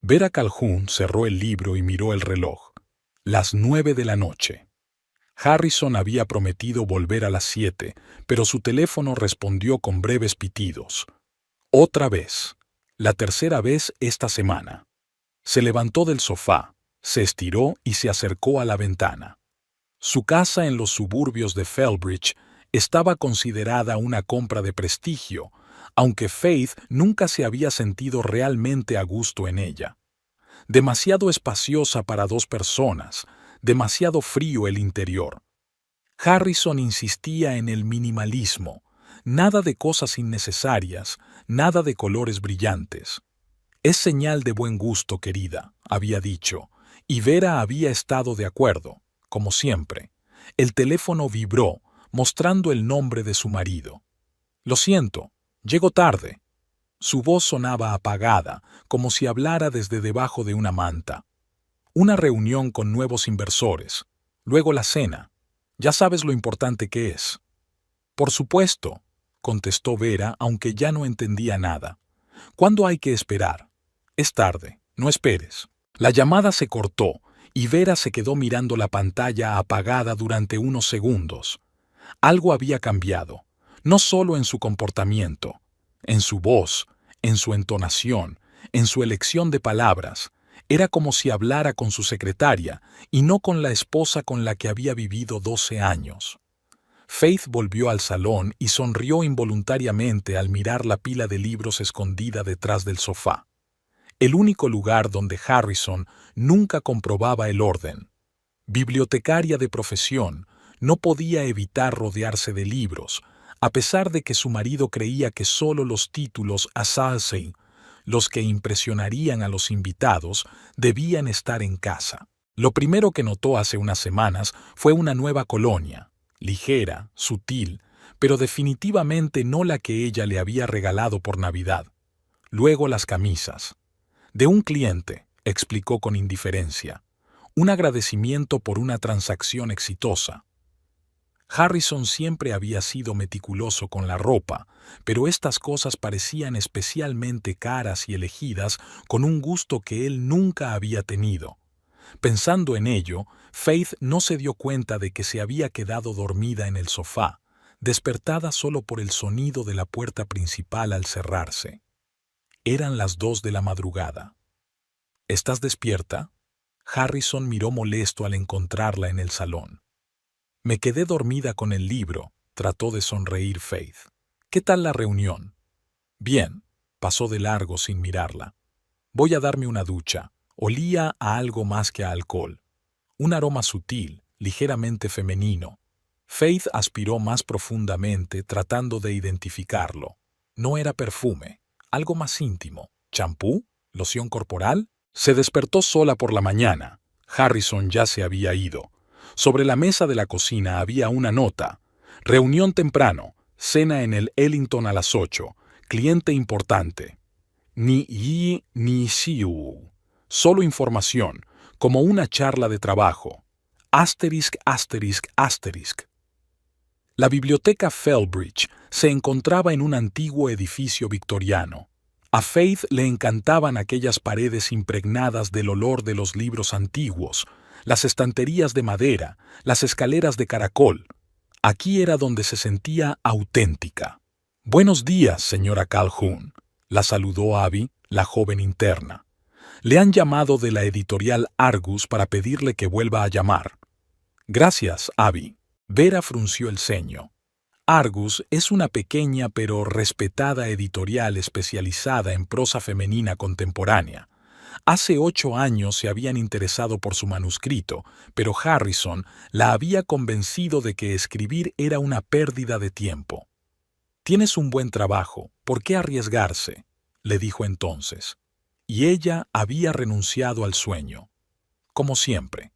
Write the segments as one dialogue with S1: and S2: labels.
S1: Vera Calhoun cerró el libro y miró el reloj. Las 9 de la noche. Harrison había prometido volver a las 7, pero su teléfono respondió con breves pitidos. Otra vez. La tercera vez esta semana. Se levantó del sofá, se estiró y se acercó a la ventana. Su casa en los suburbios de Fellbridge estaba considerada una compra de prestigio, aunque Faith nunca se había sentido realmente a gusto en ella. Demasiado espaciosa para dos personas, demasiado frío el interior. Harrison insistía en el minimalismo, nada de cosas innecesarias, nada de colores brillantes. Es señal de buen gusto, querida, había dicho, y Vera había estado de acuerdo, como siempre. El teléfono vibró, mostrando el nombre de su marido. Lo siento, llego tarde. Su voz sonaba apagada, como si hablara desde debajo de una manta. Una reunión con nuevos inversores, luego la cena. Ya sabes lo importante que es. Por supuesto, contestó Vera, aunque ya no entendía nada. ¿Cuándo hay que esperar? Es tarde, no esperes. La llamada se cortó y Vera se quedó mirando la pantalla apagada durante unos segundos. Algo había cambiado, no solo en su comportamiento, en su voz, en su entonación, en su elección de palabras. Era como si hablara con su secretaria y no con la esposa con la que había vivido 12 años. Faith volvió al salón y sonrió involuntariamente al mirar la pila de libros escondida detrás del sofá. El único lugar donde Harrison nunca comprobaba el orden. Bibliotecaria de profesión, no podía evitar rodearse de libros, a pesar de que su marido creía que solo los títulos Assassin, los que impresionarían a los invitados, debían estar en casa. Lo primero que notó hace unas semanas fue una nueva colonia, ligera, sutil, pero definitivamente no la que ella le había regalado por Navidad. Luego las camisas. De un cliente, explicó con indiferencia. Un agradecimiento por una transacción exitosa. Harrison siempre había sido meticuloso con la ropa, pero estas cosas parecían especialmente caras y elegidas con un gusto que él nunca había tenido. Pensando en ello, Faith no se dio cuenta de que se había quedado dormida en el sofá, despertada solo por el sonido de la puerta principal al cerrarse. Eran las 2 de la madrugada. ¿Estás despierta? Harrison miró molesto al encontrarla en el salón. Me quedé dormida con el libro, trató de sonreír Faith. ¿Qué tal la reunión? Bien, pasó de largo sin mirarla. Voy a darme una ducha. Olía a algo más que a alcohol. Un aroma sutil, ligeramente femenino. Faith aspiró más profundamente, tratando de identificarlo. No era perfume, algo más íntimo. ¿Champú? ¿Loción corporal? Se despertó sola por la mañana. Harrison ya se había ido. Sobre la mesa de la cocina había una nota. Reunión temprano. Cena en el Ellington a las 8. Cliente importante. Ni yi ni siu. Solo información, como una charla de trabajo. Asterisk, asterisk, asterisk. La biblioteca Fellbridge se encontraba en un antiguo edificio victoriano. A Faith le encantaban aquellas paredes impregnadas del olor de los libros antiguos, las estanterías de madera, las escaleras de caracol. Aquí era donde se sentía auténtica. «Buenos días, señora Calhoun», la saludó Abby, la joven interna. «Le han llamado de la editorial Argus para pedirle que vuelva a llamar». «Gracias, Abby». Vera frunció el ceño. Argus es una pequeña pero respetada editorial especializada en prosa femenina contemporánea. Hace 8 años se habían interesado por su manuscrito, pero Harrison la había convencido de que escribir era una pérdida de tiempo. «Tienes un buen trabajo, ¿por qué arriesgarse?», le dijo entonces. Y ella había renunciado al sueño. Como siempre.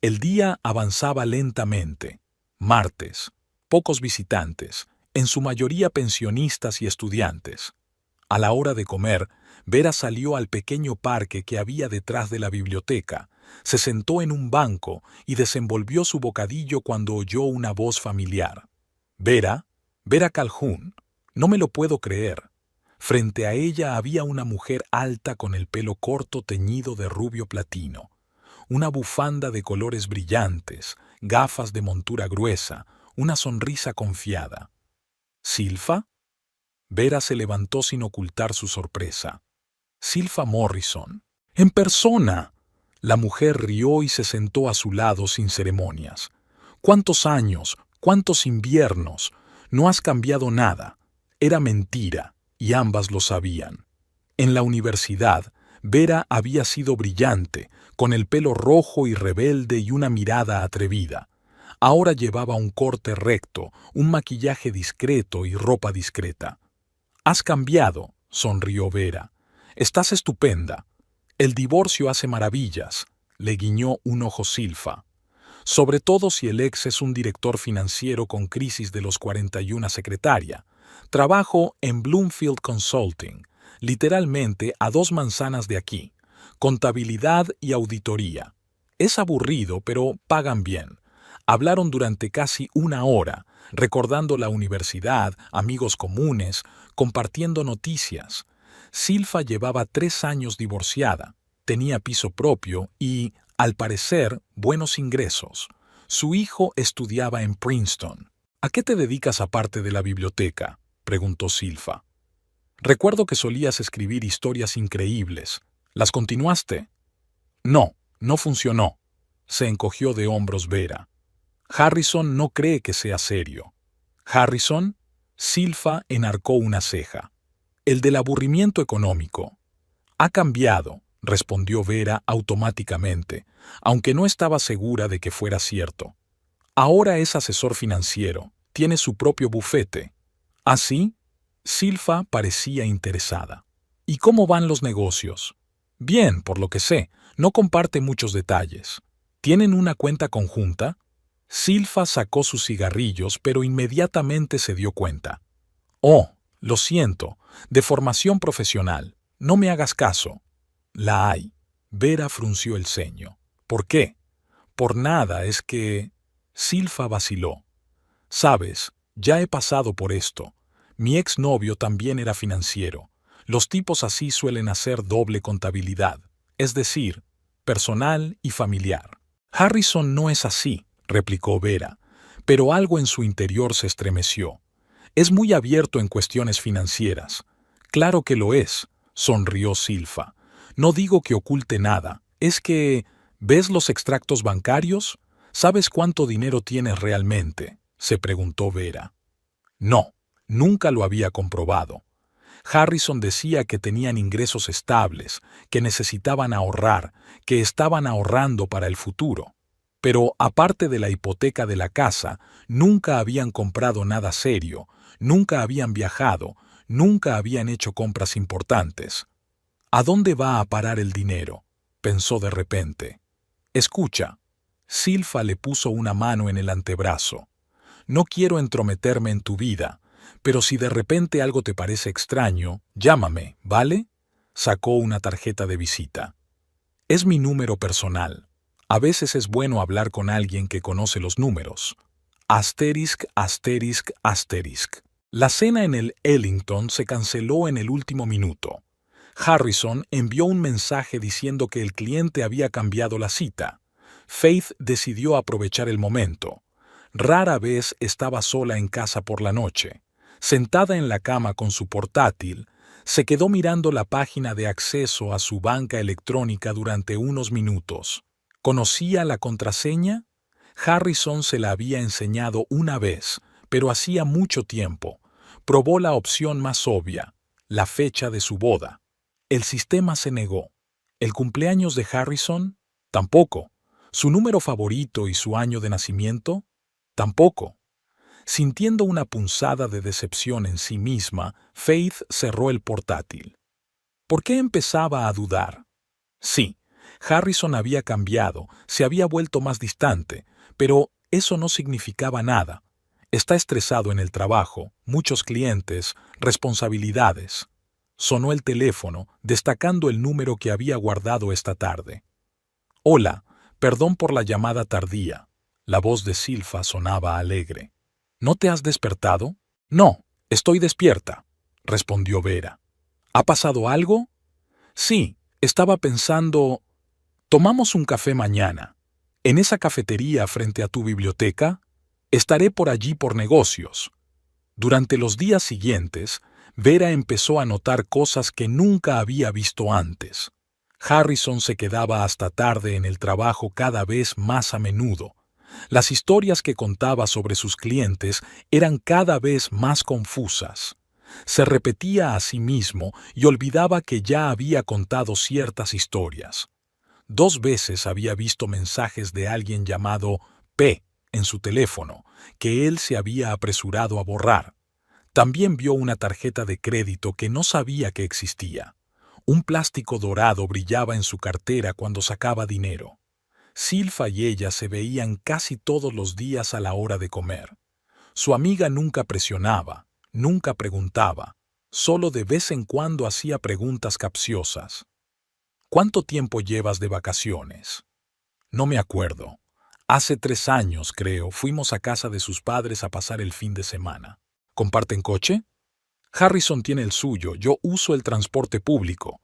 S1: El día avanzaba lentamente. Martes. Pocos visitantes, en su mayoría pensionistas y estudiantes. A la hora de comer, Vera salió al pequeño parque que había detrás de la biblioteca, se sentó en un banco y desenvolvió su bocadillo cuando oyó una voz familiar. «Vera, Vera Calhoun, no me lo puedo creer». Frente a ella había una mujer alta con el pelo corto teñido de rubio platino, una bufanda de colores brillantes, gafas de montura gruesa, una sonrisa confiada. ¿Silfa? Vera se levantó sin ocultar su sorpresa. Silfa Morrison. ¡En persona! La mujer rió y se sentó a su lado sin ceremonias. ¿Cuántos años? ¿Cuántos inviernos? No has cambiado nada. Era mentira, y ambas lo sabían. En la universidad, Vera había sido brillante, con el pelo rojo y rebelde y una mirada atrevida. Ahora llevaba un corte recto, un maquillaje discreto y ropa discreta. «Has cambiado», sonrió Vera. «Estás estupenda. El divorcio hace maravillas», le guiñó un ojo Silfa. «Sobre todo si el ex es un director financiero con crisis de los 41 secretaria. Trabajo en Bloomfield Consulting, literalmente a 2 manzanas de aquí. Contabilidad y auditoría. Es aburrido, pero pagan bien». Hablaron durante casi 1 hora, recordando la universidad, amigos comunes, compartiendo noticias. Silfa llevaba 3 años divorciada, tenía piso propio y, al parecer, buenos ingresos. Su hijo estudiaba en Princeton. «¿A qué te dedicas aparte de la biblioteca?», preguntó Silfa. «Recuerdo que solías escribir historias increíbles. ¿Las continuaste?» «No, no funcionó», se encogió de hombros Vera. «Harrison no cree que sea serio». «¿Harrison?», Silfa enarcó una ceja. «El del aburrimiento económico». «Ha cambiado», respondió Vera automáticamente, aunque no estaba segura de que fuera cierto. «Ahora es asesor financiero, tiene su propio bufete». «¿Ah, sí?». Silfa parecía interesada. «¿Y cómo van los negocios?». «Bien, por lo que sé, no comparte muchos detalles». «¿Tienen una cuenta conjunta?». Silfa sacó sus cigarrillos, pero inmediatamente se dio cuenta. «Oh, lo siento, de formación profesional. No me hagas caso». «La hay». Vera frunció el ceño. «¿Por qué?». «Por nada, es que...». Silfa vaciló. «Sabes, ya he pasado por esto. Mi exnovio también era financiero. Los tipos así suelen hacer doble contabilidad, es decir, personal y familiar». «Harrison no es así», replicó Vera, pero algo en su interior se estremeció. «Es muy abierto en cuestiones financieras». «Claro que lo es», sonrió Silfa. «No digo que oculte nada, es que... ¿ves los extractos bancarios? ¿Sabes cuánto dinero tienes realmente?», se preguntó Vera. No, nunca lo había comprobado. Harrison decía que tenían ingresos estables, que necesitaban ahorrar, que estaban ahorrando para el futuro. Pero, aparte de la hipoteca de la casa, nunca habían comprado nada serio, nunca habían viajado, nunca habían hecho compras importantes. «¿A dónde va a parar el dinero?», pensó de repente. «Escucha». Silfa le puso una mano en el antebrazo. «No quiero entrometerme en tu vida, pero si de repente algo te parece extraño, llámame, ¿vale?». Sacó una tarjeta de visita. «Es mi número personal. A veces es bueno hablar con alguien que conoce los números». Asterisk, asterisk, asterisk. La cena en el Ellington se canceló en el último minuto. Harrison envió un mensaje diciendo que el cliente había cambiado la cita. Faith decidió aprovechar el momento. Rara vez estaba sola en casa por la noche. Sentada en la cama con su portátil, se quedó mirando la página de acceso a su banca electrónica durante unos minutos. ¿Conocía la contraseña? Harrison se la había enseñado una vez, pero hacía mucho tiempo. Probó la opción más obvia, la fecha de su boda. El sistema se negó. ¿El cumpleaños de Harrison? Tampoco. ¿Su número favorito y su año de nacimiento? Tampoco. Sintiendo una punzada de decepción en sí misma, Faith cerró el portátil. ¿Por qué empezaba a dudar? Sí, Harrison había cambiado, se había vuelto más distante, pero eso no significaba nada. Está estresado en el trabajo, muchos clientes, responsabilidades. Sonó el teléfono, destacando el número que había guardado esta tarde. «Hola, perdón por la llamada tardía». La voz de Silfa sonaba alegre. «¿No te has despertado?». «No, estoy despierta», respondió Vera. ¿Ha pasado algo? Sí, estaba pensando, tomamos un café mañana. En esa cafetería frente a tu biblioteca, estaré por allí por negocios. Durante los días siguientes, Vera empezó a notar cosas que nunca había visto antes. Harrison se quedaba hasta tarde en el trabajo cada vez más a menudo. Las historias que contaba sobre sus clientes eran cada vez más confusas. Se repetía a sí mismo y olvidaba que ya había contado ciertas historias. 2 veces había visto mensajes de alguien llamado P en su teléfono, que él se había apresurado a borrar. También vio una tarjeta de crédito que no sabía que existía. Un plástico dorado brillaba en su cartera cuando sacaba dinero. Silfa y ella se veían casi todos los días a la hora de comer. Su amiga nunca presionaba, nunca preguntaba, solo de vez en cuando hacía preguntas capciosas. ¿Cuánto tiempo llevas de vacaciones? No me acuerdo. Hace 3 años, creo, fuimos a casa de sus padres a pasar el fin de semana. ¿Comparten coche? Harrison tiene el suyo, yo uso el transporte público.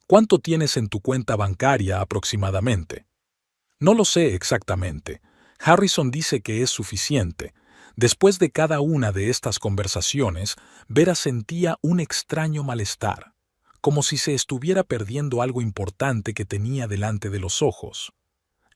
S1: ¿Cuánto tienes en tu cuenta bancaria aproximadamente? No lo sé exactamente. Harrison dice que es suficiente. Después de cada una de estas conversaciones, Vera sentía un extraño malestar, como si se estuviera perdiendo algo importante que tenía delante de los ojos.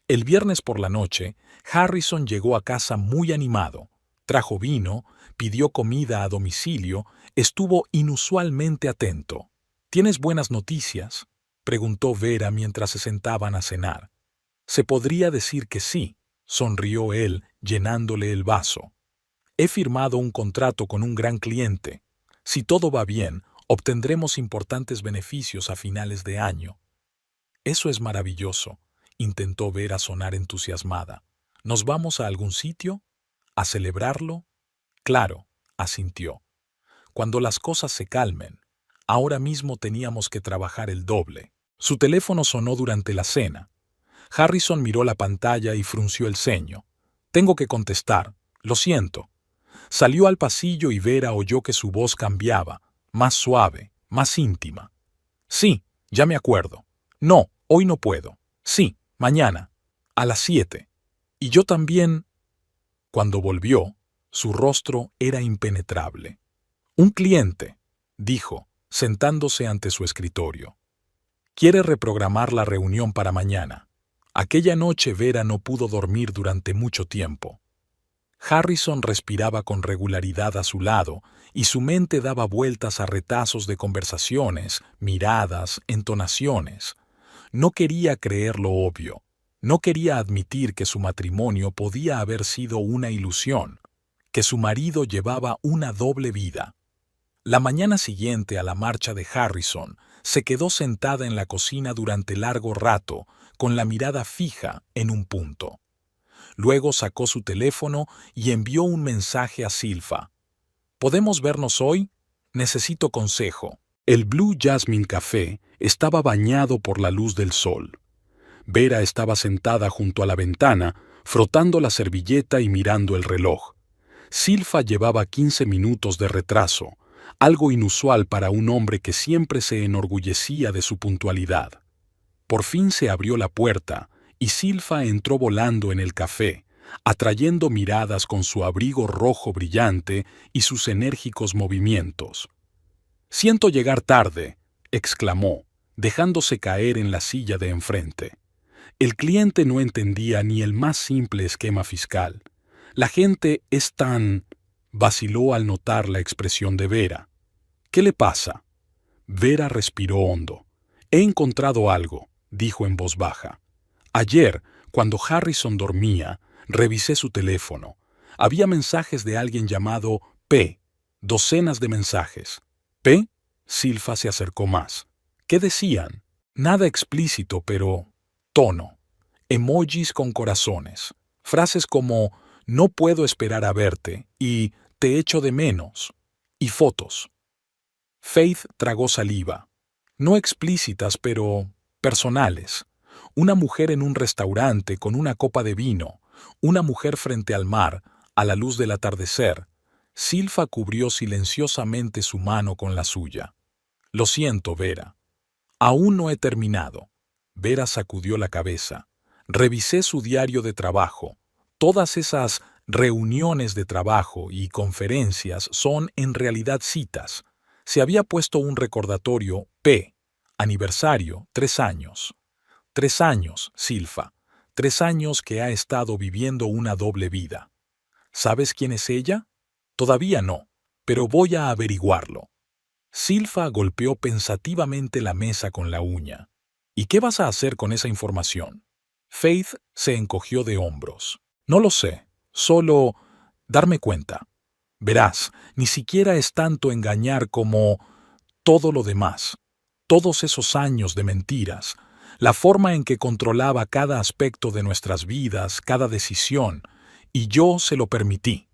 S1: El viernes por la noche, Harrison llegó a casa muy animado. Trajo vino, pidió comida a domicilio, estuvo inusualmente atento. ¿Tienes buenas noticias?, preguntó Vera mientras se sentaban a cenar. Se podría decir que sí, sonrió él, llenándole el vaso. He firmado un contrato con un gran cliente. Si todo va bien, obtendremos importantes beneficios a finales de año. Eso es maravilloso, intentó Vera sonar entusiasmada. ¿Nos vamos a algún sitio? ¿A celebrarlo? Claro, asintió. Cuando las cosas se calmen. Ahora mismo teníamos que trabajar el doble. Su teléfono sonó durante la cena. Harrison miró la pantalla y frunció el ceño. Tengo que contestar. Lo siento. Salió al pasillo y Vera oyó que su voz cambiaba, más suave, más íntima. Sí, ya me acuerdo. No, hoy no puedo. Sí, mañana. A las 7. Y yo también. Cuando volvió, su rostro era impenetrable. Un cliente, dijo, sentándose ante su escritorio. Quiere reprogramar la reunión para mañana. Aquella noche Vera no pudo dormir durante mucho tiempo. Harrison respiraba con regularidad a su lado y su mente daba vueltas a retazos de conversaciones, miradas, entonaciones. No quería creer lo obvio. No quería admitir que su matrimonio podía haber sido una ilusión, que su marido llevaba una doble vida. La mañana siguiente a la marcha de Harrison, se quedó sentada en la cocina durante largo rato, con la mirada fija en un punto. Luego sacó su teléfono y envió un mensaje a Silfa. ¿Podemos vernos hoy? Necesito consejo. El Blue Jasmine Café estaba bañado por la luz del sol. Vera estaba sentada junto a la ventana, frotando la servilleta y mirando el reloj. Silfa llevaba 15 minutos de retraso, algo inusual para un hombre que siempre se enorgullecía de su puntualidad. Por fin se abrió la puerta y Silfa entró volando en el café, atrayendo miradas con su abrigo rojo brillante y sus enérgicos movimientos. «Siento llegar tarde», exclamó, dejándose caer en la silla de enfrente. El cliente no entendía ni el más simple esquema fiscal. La gente es tan... vaciló al notar la expresión de Vera. «¿Qué le pasa?» Vera respiró hondo. «He encontrado algo», dijo en voz baja. «Ayer, cuando Harrison dormía, revisé su teléfono. Había mensajes de alguien llamado P. Docenas de mensajes. ¿P?» Silfa se acercó más. «¿Qué decían?» «Nada explícito, pero... tono. Emojis con corazones. Frases como «no puedo esperar a verte» y «te echo de menos». Y fotos. Faith tragó saliva. No explícitas, pero personales. Una mujer en un restaurante con una copa de vino, una mujer frente al mar, a la luz del atardecer. Silfa cubrió silenciosamente su mano con la suya. Lo siento, Vera. Aún no he terminado. Vera sacudió la cabeza. Revisé su diario de trabajo. Todas esas reuniones de trabajo y conferencias son en realidad citas. Se había puesto un recordatorio P. Aniversario, 3 años. 3 años, Silfa. 3 años que ha estado viviendo una doble vida. ¿Sabes quién es ella? Todavía no, pero voy a averiguarlo. Silfa golpeó pensativamente la mesa con la uña. ¿Y qué vas a hacer con esa información? Faith se encogió de hombros. No lo sé, solo darme cuenta. Verás, ni siquiera es tanto engañar como todo lo demás. Todos esos años de mentiras, la forma en que controlaba cada aspecto de nuestras vidas, cada decisión, y yo se lo permití.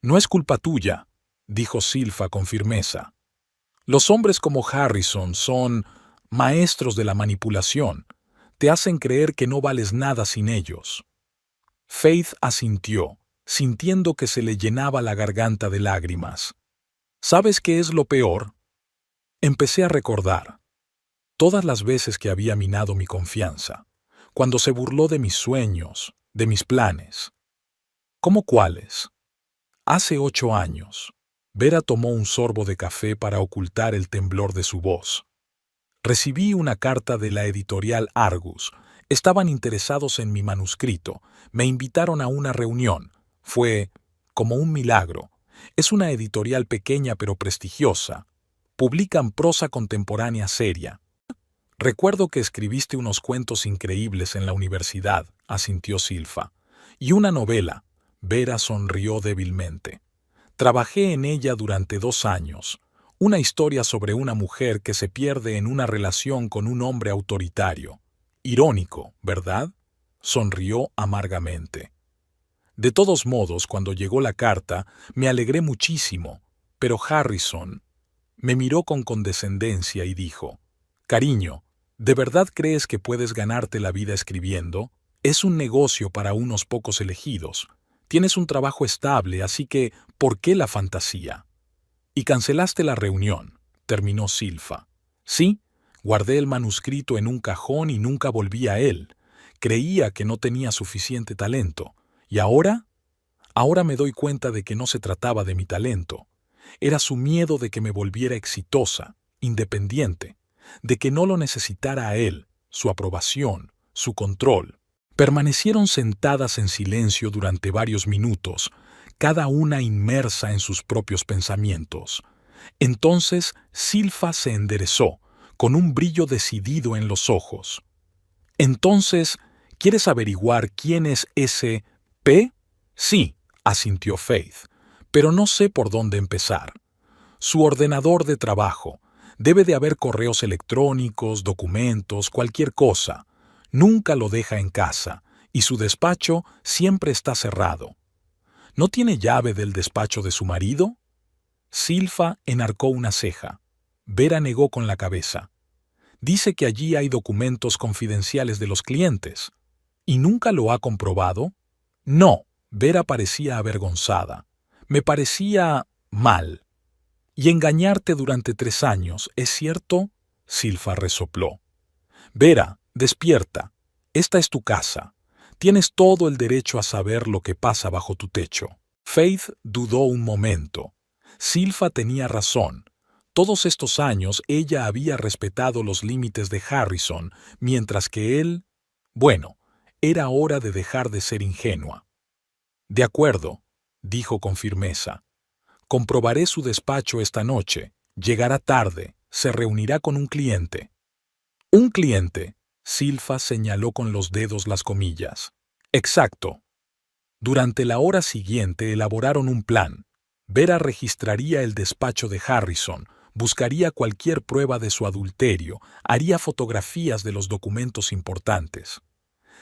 S1: No es culpa tuya, dijo Silfa con firmeza. Los hombres como Harrison son maestros de la manipulación. Te hacen creer que no vales nada sin ellos. Faith asintió, sintiendo que se le llenaba la garganta de lágrimas. ¿Sabes qué es lo peor? Empecé a recordar todas las veces que había minado mi confianza, cuando se burló de mis sueños, de mis planes. ¿Cómo cuáles? Hace 8 años. Vera tomó un sorbo de café para ocultar el temblor de su voz. Recibí una carta de la editorial Argus. Estaban interesados en mi manuscrito. Me invitaron a una reunión. Fue como un milagro. Es una editorial pequeña pero prestigiosa. Publican prosa contemporánea seria. Recuerdo que escribiste unos cuentos increíbles en la universidad, asintió Silfa. Y una novela. Vera sonrió débilmente. Trabajé en ella durante 2 años. Una historia sobre una mujer que se pierde en una relación con un hombre autoritario. Irónico, ¿verdad? Sonrió amargamente. De todos modos, cuando llegó la carta, me alegré muchísimo, pero Harrison me miró con condescendencia y dijo, «Cariño, ¿de verdad crees que puedes ganarte la vida escribiendo? Es un negocio para unos pocos elegidos. Tienes un trabajo estable, así que, ¿por qué la fantasía?» Y cancelaste la reunión, terminó Silfa. Sí, guardé el manuscrito en un cajón y nunca volví a él. Creía que no tenía suficiente talento. ¿Y ahora? Ahora me doy cuenta de que no se trataba de mi talento. Era su miedo de que me volviera exitosa, independiente, de que no lo necesitara a él, su aprobación, su control. Permanecieron sentadas en silencio durante varios minutos, cada una inmersa en sus propios pensamientos. Entonces Silfa se enderezó, con un brillo decidido en los ojos. «Entonces, ¿quieres averiguar quién es ese P?» «Sí», asintió Faith, «pero no sé por dónde empezar. Su ordenador de trabajo. Debe de haber correos electrónicos, documentos, cualquier cosa. Nunca lo deja en casa, y su despacho siempre está cerrado. ¿No tiene llave del despacho de su marido?» Silfa enarcó una ceja. Vera negó con la cabeza. «Dice que allí hay documentos confidenciales de los clientes. ¿Y nunca lo ha comprobado?» «No», Vera parecía avergonzada. «Me parecía mal». «Y engañarte durante 3 años, ¿es cierto?» Silfa resopló. «Vera, despierta. Esta es tu casa. Tienes todo el derecho a saber lo que pasa bajo tu techo». Faith dudó un momento. Silfa tenía razón. Todos estos años ella había respetado los límites de Harrison, mientras que él... Bueno, era hora de dejar de ser ingenua. «De acuerdo», dijo con firmeza. «Comprobaré su despacho esta noche. Llegará tarde. Se reunirá con un cliente». «¿Un cliente?» Silfa señaló con los dedos las comillas. «Exacto». Durante la hora siguiente elaboraron un plan. Vera registraría el despacho de Harrison, buscaría cualquier prueba de su adulterio, haría fotografías de los documentos importantes.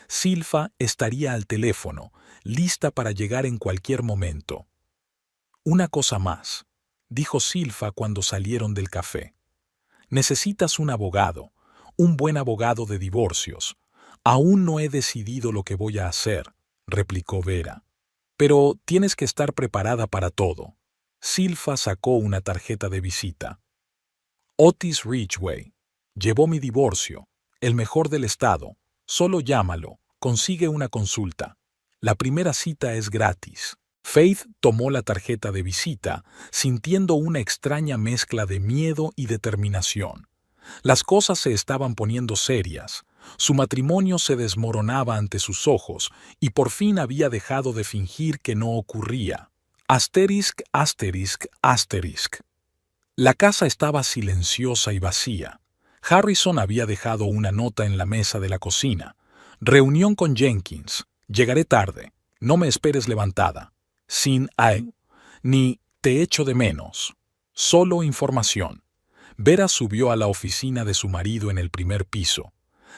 S1: Silfa estaría al teléfono, lista para llegar en cualquier momento. «Una cosa más», dijo Silfa cuando salieron del café. «Necesitas un abogado, un buen abogado de divorcios. Aún no he decidido lo que voy a hacer», replicó Vera. «Pero tienes que estar preparada para todo». Silfa sacó una tarjeta de visita. Otis Ridgway. Llevó mi divorcio. El mejor del estado. Solo llámalo. Consigue una consulta. La primera cita es gratis. Faith tomó la tarjeta de visita, sintiendo una extraña mezcla de miedo y determinación. Las cosas se estaban poniendo serias. Su matrimonio se desmoronaba ante sus ojos y por fin había dejado de fingir que no ocurría. Asterisk, asterisk, asterisk. La casa estaba silenciosa y vacía. Harrison había dejado una nota en la mesa de la cocina. Reunión con Jenkins. Llegaré tarde. No me esperes levantada. Sin I, ni te echo de menos. Solo información. Vera subió a la oficina de su marido en el primer piso.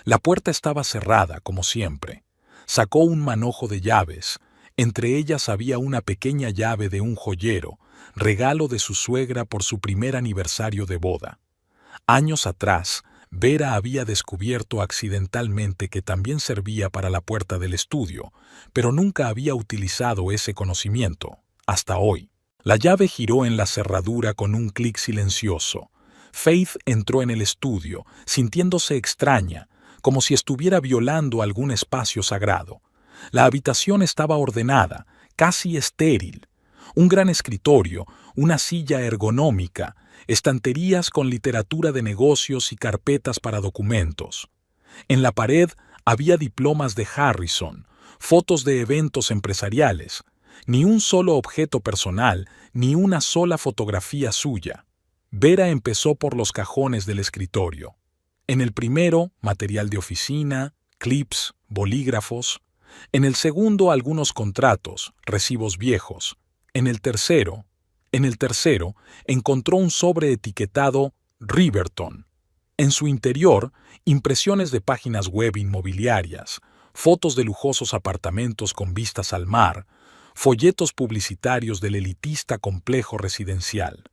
S1: La puerta estaba cerrada, como siempre. Sacó un manojo de llaves. Entre ellas había una pequeña llave de un joyero, regalo de su suegra por su primer aniversario de boda. Años atrás, Vera había descubierto accidentalmente que también servía para la puerta del estudio, pero nunca había utilizado ese conocimiento, hasta hoy. La llave giró en la cerradura con un clic silencioso. Faith entró en el estudio, sintiéndose extraña, como si estuviera violando algún espacio sagrado. La habitación estaba ordenada, casi estéril. Un gran escritorio, una silla ergonómica, estanterías con literatura de negocios y carpetas para documentos. En la pared había diplomas de Harrison, fotos de eventos empresariales, ni un solo objeto personal, ni una sola fotografía suya. Vera empezó por los cajones del escritorio. En el primero, material de oficina, clips, bolígrafos. En el segundo, algunos contratos, recibos viejos. En el tercero, encontró un sobre etiquetado Riverton. En su interior, impresiones de páginas web inmobiliarias, fotos de lujosos apartamentos con vistas al mar, folletos publicitarios del elitista complejo residencial,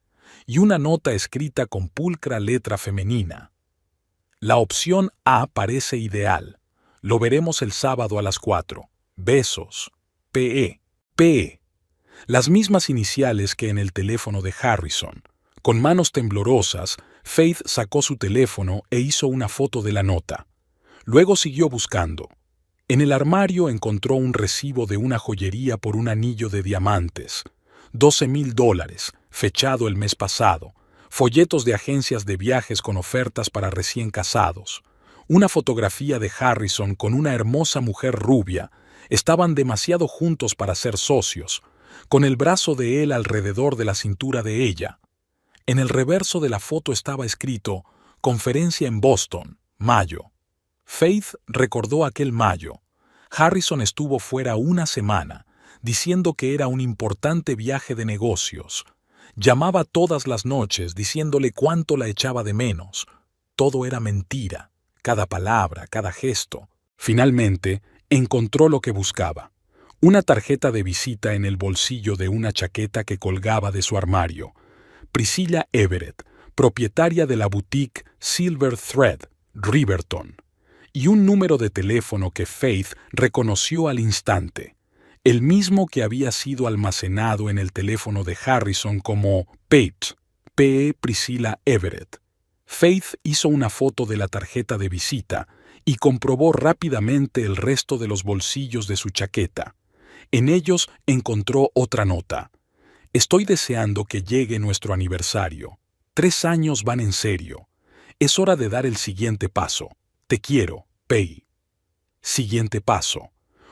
S1: y una nota escrita con pulcra letra femenina. La opción A parece ideal. Lo veremos el sábado a las 4. Besos. P.E. P.E. Las mismas iniciales que en el teléfono de Harrison. Con manos temblorosas, Faith sacó su teléfono e hizo una foto de la nota. Luego siguió buscando. En el armario encontró un recibo de una joyería por un anillo de diamantes. $12,000, fechado el mes pasado. Folletos de agencias de viajes con ofertas para recién casados. Una fotografía de Harrison con una hermosa mujer rubia. Estaban demasiado juntos para ser socios, con el brazo de él alrededor de la cintura de ella. En el reverso de la foto estaba escrito «Conferencia en Boston, mayo». Faith recordó aquel mayo. Harrison estuvo fuera una semana, diciendo que era un importante viaje de negocios. Llamaba todas las noches diciéndole cuánto la echaba de menos. Todo era mentira, cada palabra, cada gesto. Finalmente, encontró lo que buscaba. Una tarjeta de visita en el bolsillo de una chaqueta que colgaba de su armario. Priscilla Everett, propietaria de la boutique Silver Thread, Riverton. Y un número de teléfono que Faith reconoció al instante, el mismo que había sido almacenado en el teléfono de Harrison como Pate, P.E. Priscilla Everett. Faith hizo una foto de la tarjeta de visita y comprobó rápidamente el resto de los bolsillos de su chaqueta. En ellos encontró otra nota. Estoy deseando que llegue nuestro aniversario. 3 años van en serio. Es hora de dar el siguiente paso. Te quiero, Pei. Siguiente paso.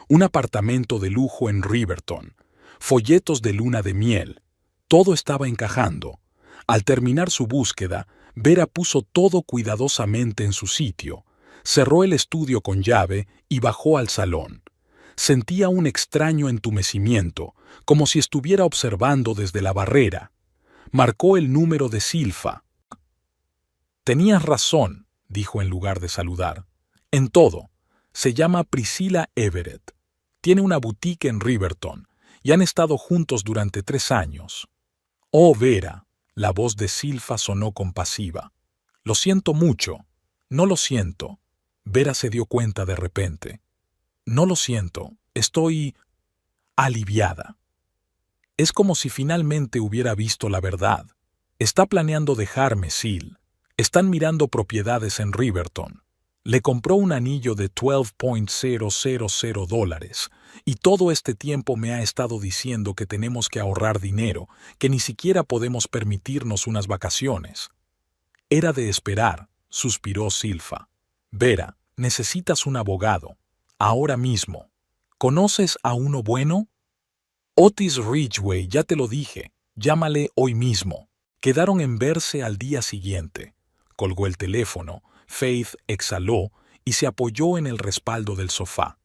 S1: Un apartamento de lujo en Riverton. Folletos de luna de miel. Todo estaba encajando. Al terminar su búsqueda, Vera puso todo cuidadosamente en su sitio. Cerró el estudio con llave y bajó al salón. Sentía un extraño entumecimiento, como si estuviera observando desde la barrera. Marcó el número de Silfa. «Tenías razón», dijo en lugar de saludar. «En todo. Se llama Priscilla Everett. Tiene una boutique en Riverton y han estado juntos durante 3 años». «Oh, Vera», la voz de Silfa sonó compasiva. «Lo siento mucho». «No lo siento». Vera se dio cuenta de repente. «No lo siento. Estoy aliviada». Es como si finalmente hubiera visto la verdad. Está planeando dejarme, Sil. Están mirando propiedades en Riverton. Le compró un anillo de $12,000 y todo este tiempo me ha estado diciendo que tenemos que ahorrar dinero, que ni siquiera podemos permitirnos unas vacaciones. Era de esperar, suspiró Silfa. Vera, necesitas un abogado. Ahora mismo. ¿Conoces a uno bueno? Otis Ridgway, ya te lo dije. Llámale hoy mismo. Quedaron en verse al día siguiente. Colgó el teléfono, Faith exhaló y se apoyó en el respaldo del sofá.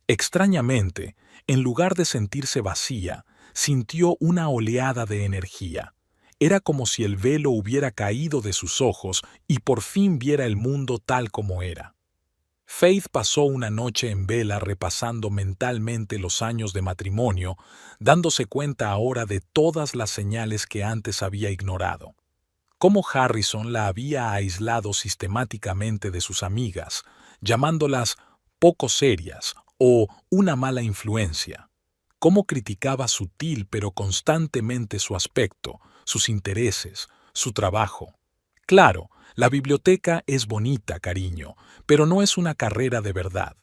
S1: Extrañamente, en lugar de sentirse vacía, sintió una oleada de energía. Era como si el velo hubiera caído de sus ojos y por fin viera el mundo tal como era. Faith pasó una noche en vela repasando mentalmente los años de matrimonio, dándose cuenta ahora de todas las señales que antes había ignorado. Cómo Harrison la había aislado sistemáticamente de sus amigas, llamándolas poco serias o una mala influencia. Cómo criticaba sutil pero constantemente su aspecto, sus intereses, su trabajo. Claro, la biblioteca es bonita, cariño, pero no es una carrera de verdad.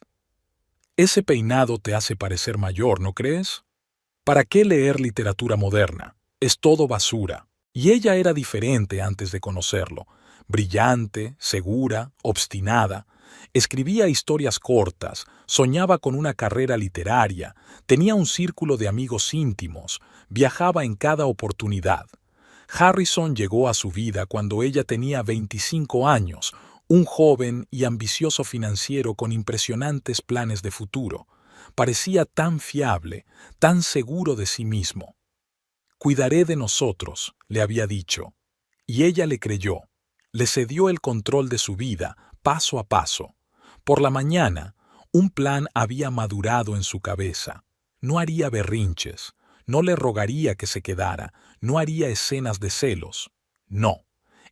S1: Ese peinado te hace parecer mayor, ¿no crees? ¿Para qué leer literatura moderna? Es todo basura. Y ella era diferente antes de conocerlo. Brillante, segura, obstinada. Escribía historias cortas, soñaba con una carrera literaria, tenía un círculo de amigos íntimos, viajaba en cada oportunidad. Harrison llegó a su vida cuando ella tenía 25 años, un joven y ambicioso financiero con impresionantes planes de futuro. Parecía tan fiable, tan seguro de sí mismo. «Cuidaré de nosotros», le había dicho. Y ella le creyó. Le cedió el control de su vida, paso a paso. Por la mañana, un plan había madurado en su cabeza. No haría berrinches, no le rogaría que se quedara, no haría escenas de celos. No.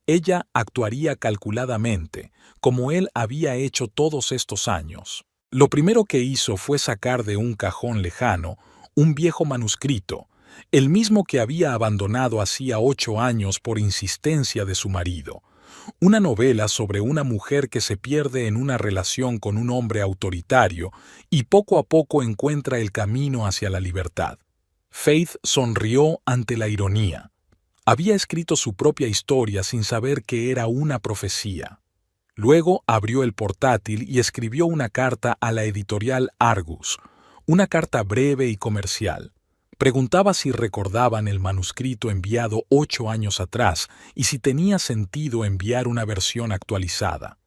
S1: Ella actuaría calculadamente, como él había hecho todos estos años. Lo primero que hizo fue sacar de un cajón lejano un viejo manuscrito, el mismo que había abandonado hacía 8 años por insistencia de su marido. Una novela sobre una mujer que se pierde en una relación con un hombre autoritario y poco a poco encuentra el camino hacia la libertad. Faith sonrió ante la ironía. Había escrito su propia historia sin saber que era una profecía. Luego abrió el portátil y escribió una carta a la editorial Argus, una carta breve y comercial. Preguntaba si recordaban el manuscrito enviado 8 años atrás y si tenía sentido enviar una versión actualizada.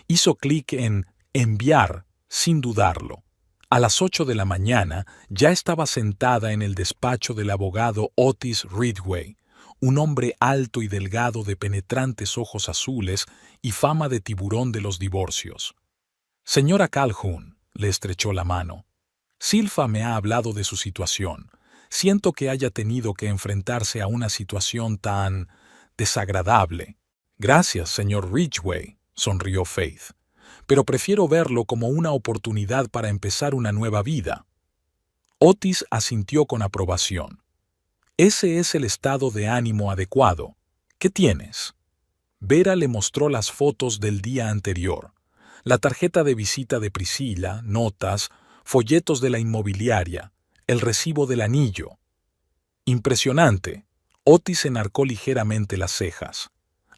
S1: Hizo clic en «enviar» sin dudarlo. A las 8 de la mañana ya estaba sentada en el despacho del abogado Otis Ridgway, un hombre alto y delgado de penetrantes ojos azules y fama de tiburón de los divorcios. «Señora Calhoun», le estrechó la mano. «Silfa me ha hablado de su situación. Siento que haya tenido que enfrentarse a una situación tan desagradable». «Gracias, señor Ridgway», sonrió Faith. «Pero prefiero verlo como una oportunidad para empezar una nueva vida». Otis asintió con aprobación. «Ese es el estado de ánimo adecuado. ¿Qué tienes?» Vera le mostró las fotos del día anterior. La tarjeta de visita de Priscilla, notas, folletos de la inmobiliaria, el recibo del anillo. «Impresionante». Otis enarcó ligeramente las cejas.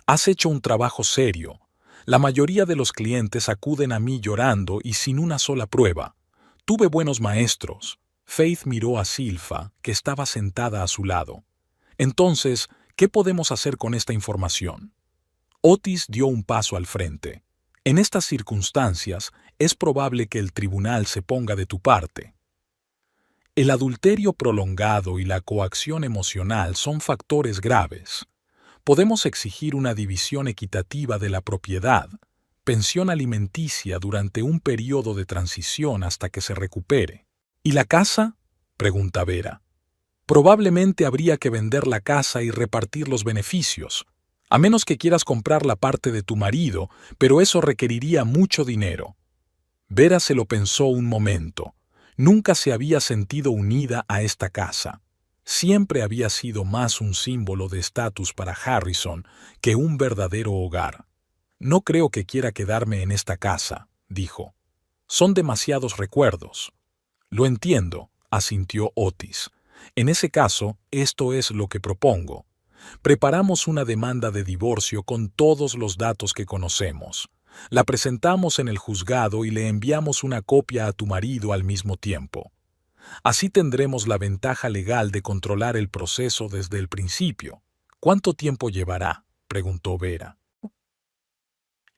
S1: «Has hecho un trabajo serio. La mayoría de los clientes acuden a mí llorando y sin una sola prueba. Tuve buenos maestros». Faith miró a Silfa, que estaba sentada a su lado. «Entonces, ¿qué podemos hacer con esta información?» Otis dio un paso al frente. «En estas circunstancias, es probable que el tribunal se ponga de tu parte. El adulterio prolongado y la coacción emocional son factores graves. Podemos exigir una división equitativa de la propiedad, pensión alimenticia durante un periodo de transición hasta que se recupere». «¿Y la casa?», pregunta Vera. «Probablemente habría que vender la casa y repartir los beneficios, a menos que quieras comprar la parte de tu marido, pero eso requeriría mucho dinero». Vera se lo pensó un momento. Nunca se había sentido unida a esta casa. Siempre había sido más un símbolo de estatus para Harrison que un verdadero hogar. No creo que quiera quedarme en esta casa, dijo. Son demasiados recuerdos. Lo entiendo, asintió Otis. En ese caso, esto es lo que propongo. Preparamos una demanda de divorcio con todos los datos que conocemos. La presentamos en el juzgado y le enviamos una copia a tu marido al mismo tiempo. Así tendremos la ventaja legal de controlar el proceso desde el principio. ¿Cuánto tiempo llevará?, preguntó Vera.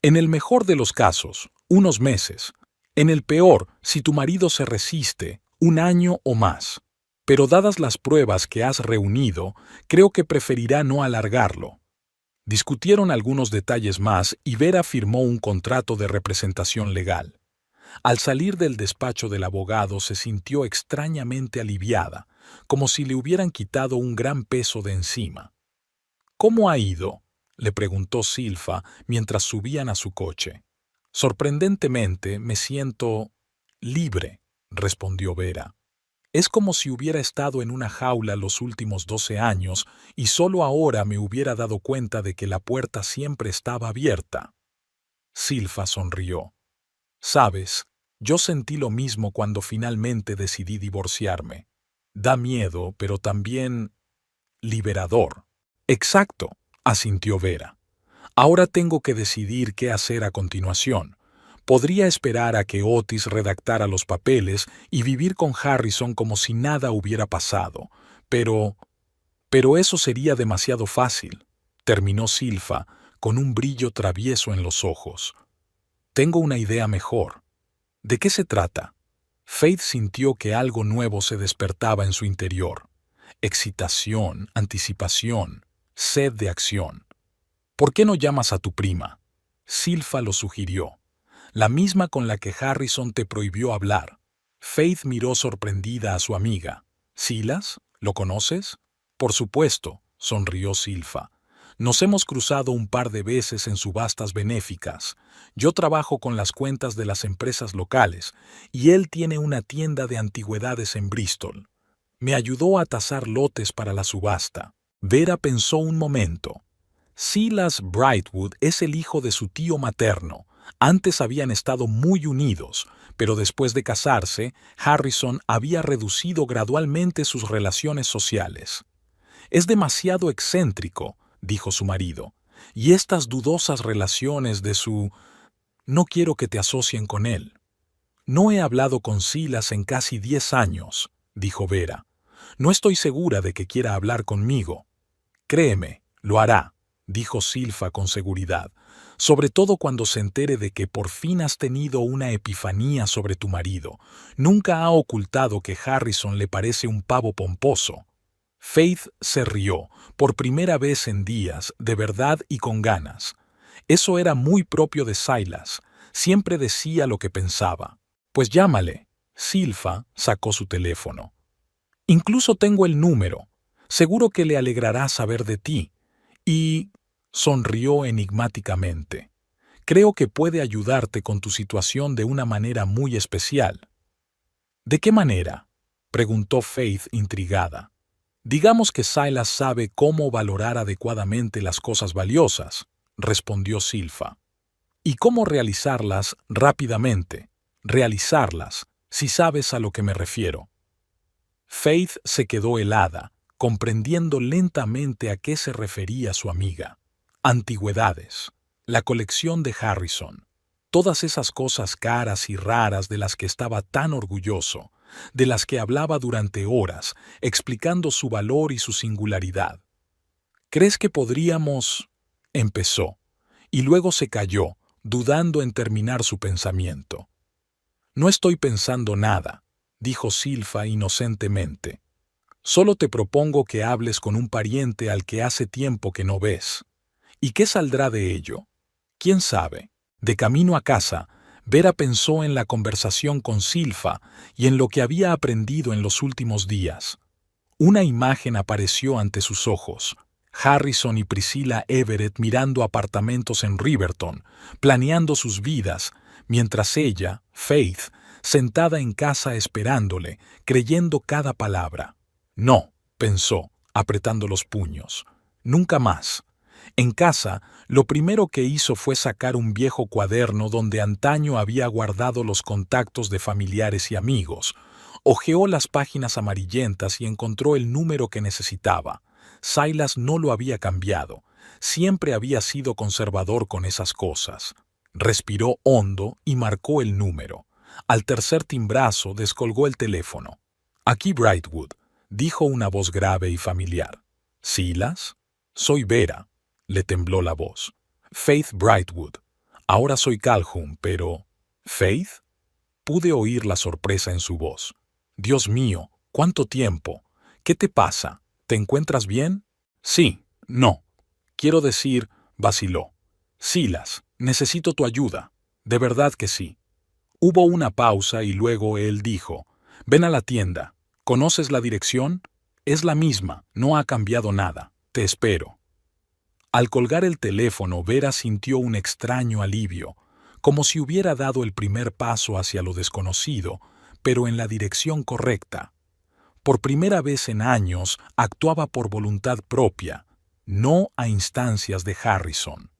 S1: En el mejor de los casos, unos meses. En el peor, si tu marido se resiste, 1 año o más. Pero dadas las pruebas que has reunido, creo que preferirá no alargarlo. Discutieron algunos detalles más y Vera firmó un contrato de representación legal. Al salir del despacho del abogado se sintió extrañamente aliviada, como si le hubieran quitado un gran peso de encima. ¿Cómo ha ido?, le preguntó Silfa mientras subían a su coche. Sorprendentemente me siento libre, respondió Vera. Es como si hubiera estado en una jaula los últimos 12 años y solo ahora me hubiera dado cuenta de que la puerta siempre estaba abierta. Silfa sonrió. Sabes, yo sentí lo mismo cuando finalmente decidí divorciarme. Da miedo, pero también liberador. Exacto, asintió Vera. Ahora tengo que decidir qué hacer a continuación. Podría esperar a que Otis redactara los papeles y vivir con Harrison como si nada hubiera pasado, pero eso sería demasiado fácil, terminó Silfa con un brillo travieso en los ojos. Tengo una idea mejor. ¿De qué se trata? Faith sintió que algo nuevo se despertaba en su interior. Excitación, anticipación, sed de acción. ¿Por qué no llamas a tu prima?, Silfa lo sugirió. La misma con la que Harrison te prohibió hablar. Faith miró sorprendida a su amiga. ¿Silas? ¿Lo conoces? Por supuesto, sonrió Silfa. Nos hemos cruzado un par de veces en subastas benéficas. Yo trabajo con las cuentas de las empresas locales y él tiene una tienda de antigüedades en Bristol. Me ayudó a tasar lotes para la subasta. Vera pensó un momento. Silas Brightwood es el hijo de su tío materno. Antes habían estado muy unidos, pero después de casarse, Harrison había reducido gradualmente sus relaciones sociales. Es demasiado excéntrico, dijo su marido, y estas dudosas relaciones de su... No quiero que te asocien con él. No he hablado con Silas en casi 10 años, dijo Vera. No estoy segura de que quiera hablar conmigo. Créeme, lo hará, dijo Silfa con seguridad, sobre todo cuando se entere de que por fin has tenido una epifanía sobre tu marido. Nunca ha ocultado que Harrison le parece un pavo pomposo. Faith se rió, por primera vez en días, de verdad y con ganas. Eso era muy propio de Silas, siempre decía lo que pensaba. Pues llámale. Silfa sacó su teléfono. Incluso tengo el número. Seguro que le alegrará saber de ti. Y... sonrió enigmáticamente. Creo que puede ayudarte con tu situación de una manera muy especial. ¿De qué manera?, preguntó Faith intrigada. Digamos que Silas sabe cómo valorar adecuadamente las cosas valiosas, respondió Silfa. Y cómo realizarlas rápidamente. Realizarlas, si sabes a lo que me refiero. Faith se quedó helada, comprendiendo lentamente a qué se refería su amiga. Antigüedades, la colección de Harrison, todas esas cosas caras y raras de las que estaba tan orgulloso, de las que hablaba durante horas, explicando su valor y su singularidad. ¿Crees que podríamos...? Empezó, y luego se calló, dudando en terminar su pensamiento. No estoy pensando nada, dijo Silfa inocentemente. Solo te propongo que hables con un pariente al que hace tiempo que no ves. ¿Y qué saldrá de ello? ¿Quién sabe? De camino a casa, Vera pensó en la conversación con Silfa y en lo que había aprendido en los últimos días. Una imagen apareció ante sus ojos. Harrison y Priscilla Everett mirando apartamentos en Riverton, planeando sus vidas, mientras ella, Faith, sentada en casa esperándole, creyendo cada palabra. No, pensó, apretando los puños. Nunca más. En casa, lo primero que hizo fue sacar un viejo cuaderno donde antaño había guardado los contactos de familiares y amigos. Hojeó las páginas amarillentas y encontró el número que necesitaba. Silas no lo había cambiado. Siempre había sido conservador con esas cosas. Respiró hondo y marcó el número. Al tercer timbrazo descolgó el teléfono. «Aquí Brightwood», dijo una voz grave y familiar. «¿Silas? Soy Vera». Le tembló la voz. «Faith Brightwood. Ahora soy Calhoun, pero... ¿Faith?» Pude oír la sorpresa en su voz. «Dios mío, ¿cuánto tiempo? ¿Qué te pasa? ¿Te encuentras bien?» «Sí, no. Quiero decir», vaciló. «Silas, necesito tu ayuda. De verdad que sí». Hubo una pausa y luego él dijo: «Ven a la tienda. ¿Conoces la dirección? Es la misma, no ha cambiado nada. Te espero». Al colgar el teléfono, Vera sintió un extraño alivio, como si hubiera dado el primer paso hacia lo desconocido, pero en la dirección correcta. Por primera vez en años, actuaba por voluntad propia, no a instancias de Harrison.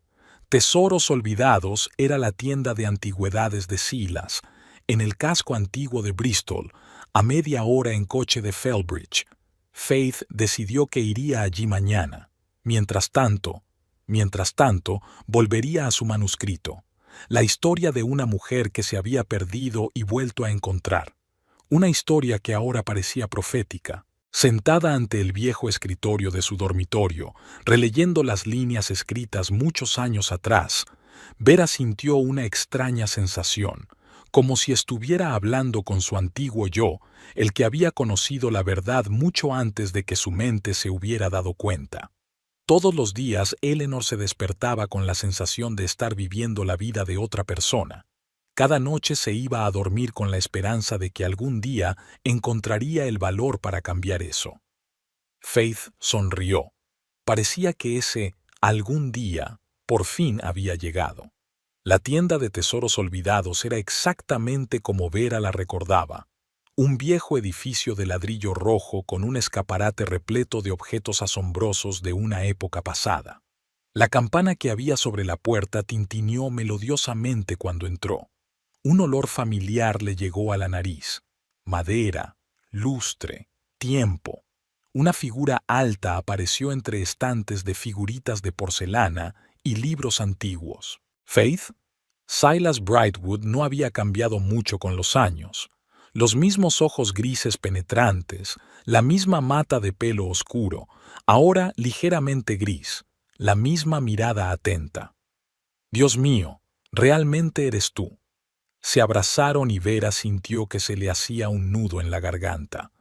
S1: Tesoros Olvidados era la tienda de antigüedades de Silas, en el casco antiguo de Bristol, a media hora en coche de Felbridge. Faith decidió que iría allí mañana. Mientras tanto, volvería a su manuscrito, la historia de una mujer que se había perdido y vuelto a encontrar. Una historia que ahora parecía profética. Sentada ante el viejo escritorio de su dormitorio, releyendo las líneas escritas muchos años atrás, Vera sintió una extraña sensación, como si estuviera hablando con su antiguo yo, el que había conocido la verdad mucho antes de que su mente se hubiera dado cuenta. Todos los días Eleanor se despertaba con la sensación de estar viviendo la vida de otra persona. Cada noche se iba a dormir con la esperanza de que algún día encontraría el valor para cambiar eso. Faith sonrió. Parecía que ese algún día por fin había llegado. La tienda de tesoros olvidados era exactamente como Vera la recordaba. Un viejo edificio de ladrillo rojo con un escaparate repleto de objetos asombrosos de una época pasada. La campana que había sobre la puerta tintineó melodiosamente cuando entró. Un olor familiar le llegó a la nariz. Madera, lustre, tiempo. Una figura alta apareció entre estantes de figuritas de porcelana y libros antiguos. ¿Faith? Silas Brightwood no había cambiado mucho con los años. Los mismos ojos grises penetrantes, la misma mata de pelo oscuro, ahora ligeramente gris, la misma mirada atenta. «Dios mío, realmente eres tú». Se abrazaron y Vera sintió que se le hacía un nudo en la garganta.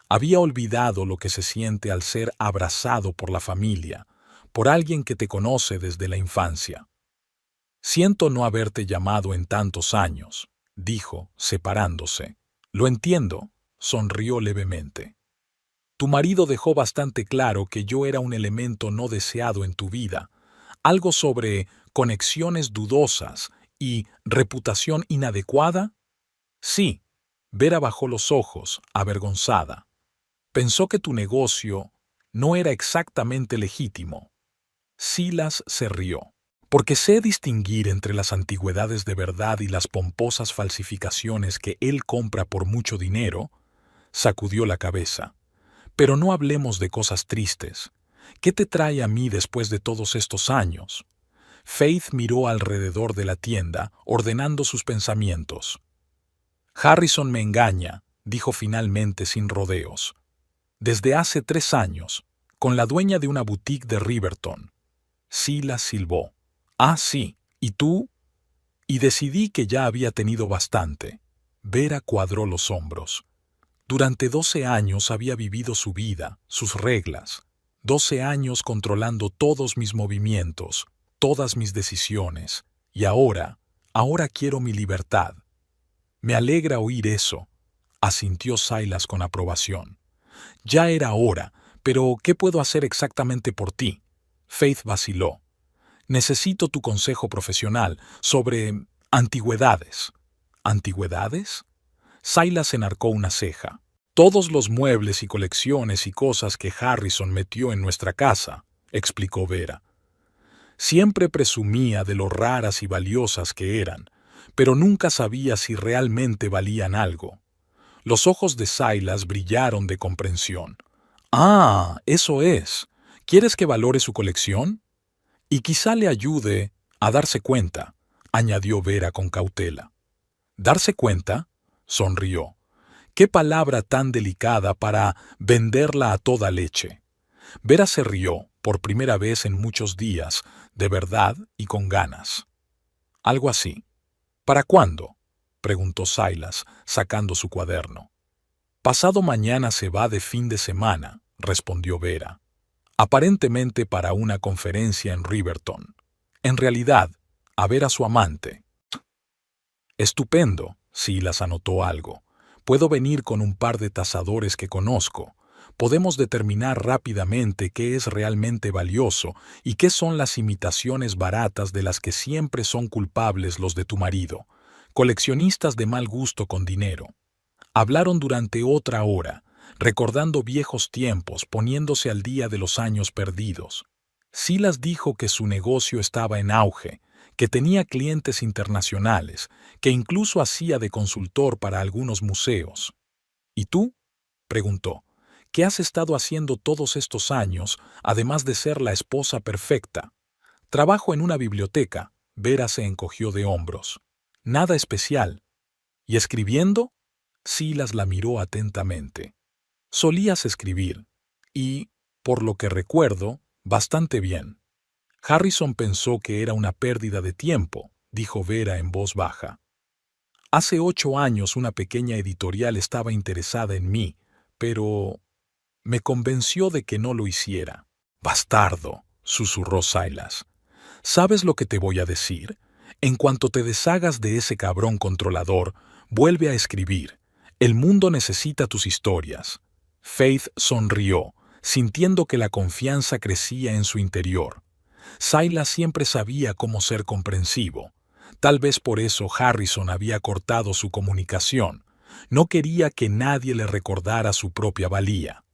S1: Había olvidado lo que se siente al ser abrazado por la familia, por alguien que te conoce desde la infancia. «Siento no haberte llamado en tantos años», dijo, separándose. «Lo entiendo», sonrió levemente. «Tu marido dejó bastante claro que yo era un elemento no deseado en tu vida, algo sobre conexiones dudosas y reputación inadecuada». «Sí». Vera bajó los ojos, avergonzada. «Pensó que tu negocio no era exactamente legítimo». Silas se rió. «Porque sé distinguir entre las antigüedades de verdad y las pomposas falsificaciones que él compra por mucho dinero», sacudió la cabeza. «Pero no hablemos de cosas tristes. ¿Qué te trae a mí después de todos estos años?» Faith miró alrededor de la tienda, ordenando sus pensamientos. «Harrison me engaña», dijo finalmente sin rodeos. «Desde hace 3 años, con la dueña de una boutique de Riverton». Silas silbó. «Ah, sí. ¿Y tú?» «Y decidí que ya había tenido bastante». Vera cuadró los hombros. Durante 12 años había vivido su vida, sus reglas. 12 años controlando todos mis movimientos, todas mis decisiones. Y ahora quiero mi libertad». «Me alegra oír eso», asintió Silas con aprobación. «Ya era hora, pero ¿qué puedo hacer exactamente por ti?» Faith vaciló. «Necesito tu consejo profesional sobre antigüedades». «¿Antigüedades?» Silas enarcó una ceja. «Todos los muebles y colecciones y cosas que Harrison metió en nuestra casa», explicó Vera. Siempre presumía de lo raras y valiosas que eran, pero nunca sabía si realmente valían algo. Los ojos de Silas brillaron de comprensión. «Ah, eso es. ¿Quieres que valore su colección? Y quizá le ayude a darse cuenta», añadió Vera con cautela. «¿Darse cuenta?», sonrió. «Qué palabra tan delicada para venderla a toda leche». Vera se rió, por primera vez en muchos días, de verdad y con ganas. Algo así. «¿Para cuándo?», preguntó Silas, sacando su cuaderno. «Pasado mañana se va de fin de semana», respondió Vera. «Aparentemente para una conferencia en Riverton. En realidad, a ver a su amante». «Estupendo», Silas anotó algo. «Puedo venir con un par de tasadores que conozco. Podemos determinar rápidamente qué es realmente valioso y qué son las imitaciones baratas de las que siempre son culpables los de tu marido, coleccionistas de mal gusto con dinero». Hablaron durante otra hora, recordando viejos tiempos, poniéndose al día de los años perdidos. Silas dijo que su negocio estaba en auge, que tenía clientes internacionales, que incluso hacía de consultor para algunos museos. «¿Y tú?», preguntó. «¿Qué has estado haciendo todos estos años, además de ser la esposa perfecta?» «Trabajo en una biblioteca», Vera se encogió de hombros. «Nada especial». «¿Y escribiendo?», Silas la miró atentamente. «Solías escribir, y, por lo que recuerdo, bastante bien». «Harrison pensó que era una pérdida de tiempo», dijo Vera en voz baja. «Hace 8 años una pequeña editorial estaba interesada en mí, pero me convenció de que no lo hiciera». «Bastardo», susurró Silas. «¿Sabes lo que te voy a decir? En cuanto te deshagas de ese cabrón controlador, vuelve a escribir. El mundo necesita tus historias». Faith sonrió, sintiendo que la confianza crecía en su interior. Silas siempre sabía cómo ser comprensivo. Tal vez por eso Harrison había cortado su comunicación. No quería que nadie le recordara su propia valía.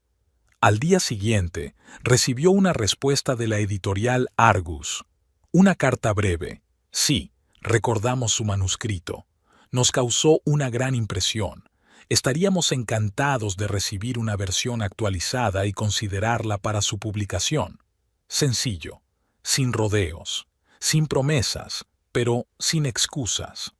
S1: Al día siguiente, recibió una respuesta de la editorial Argus. Una carta breve. «Sí, recordamos su manuscrito. Nos causó una gran impresión. Estaríamos encantados de recibir una versión actualizada y considerarla para su publicación. Sencillo, sin rodeos, sin promesas, pero sin excusas».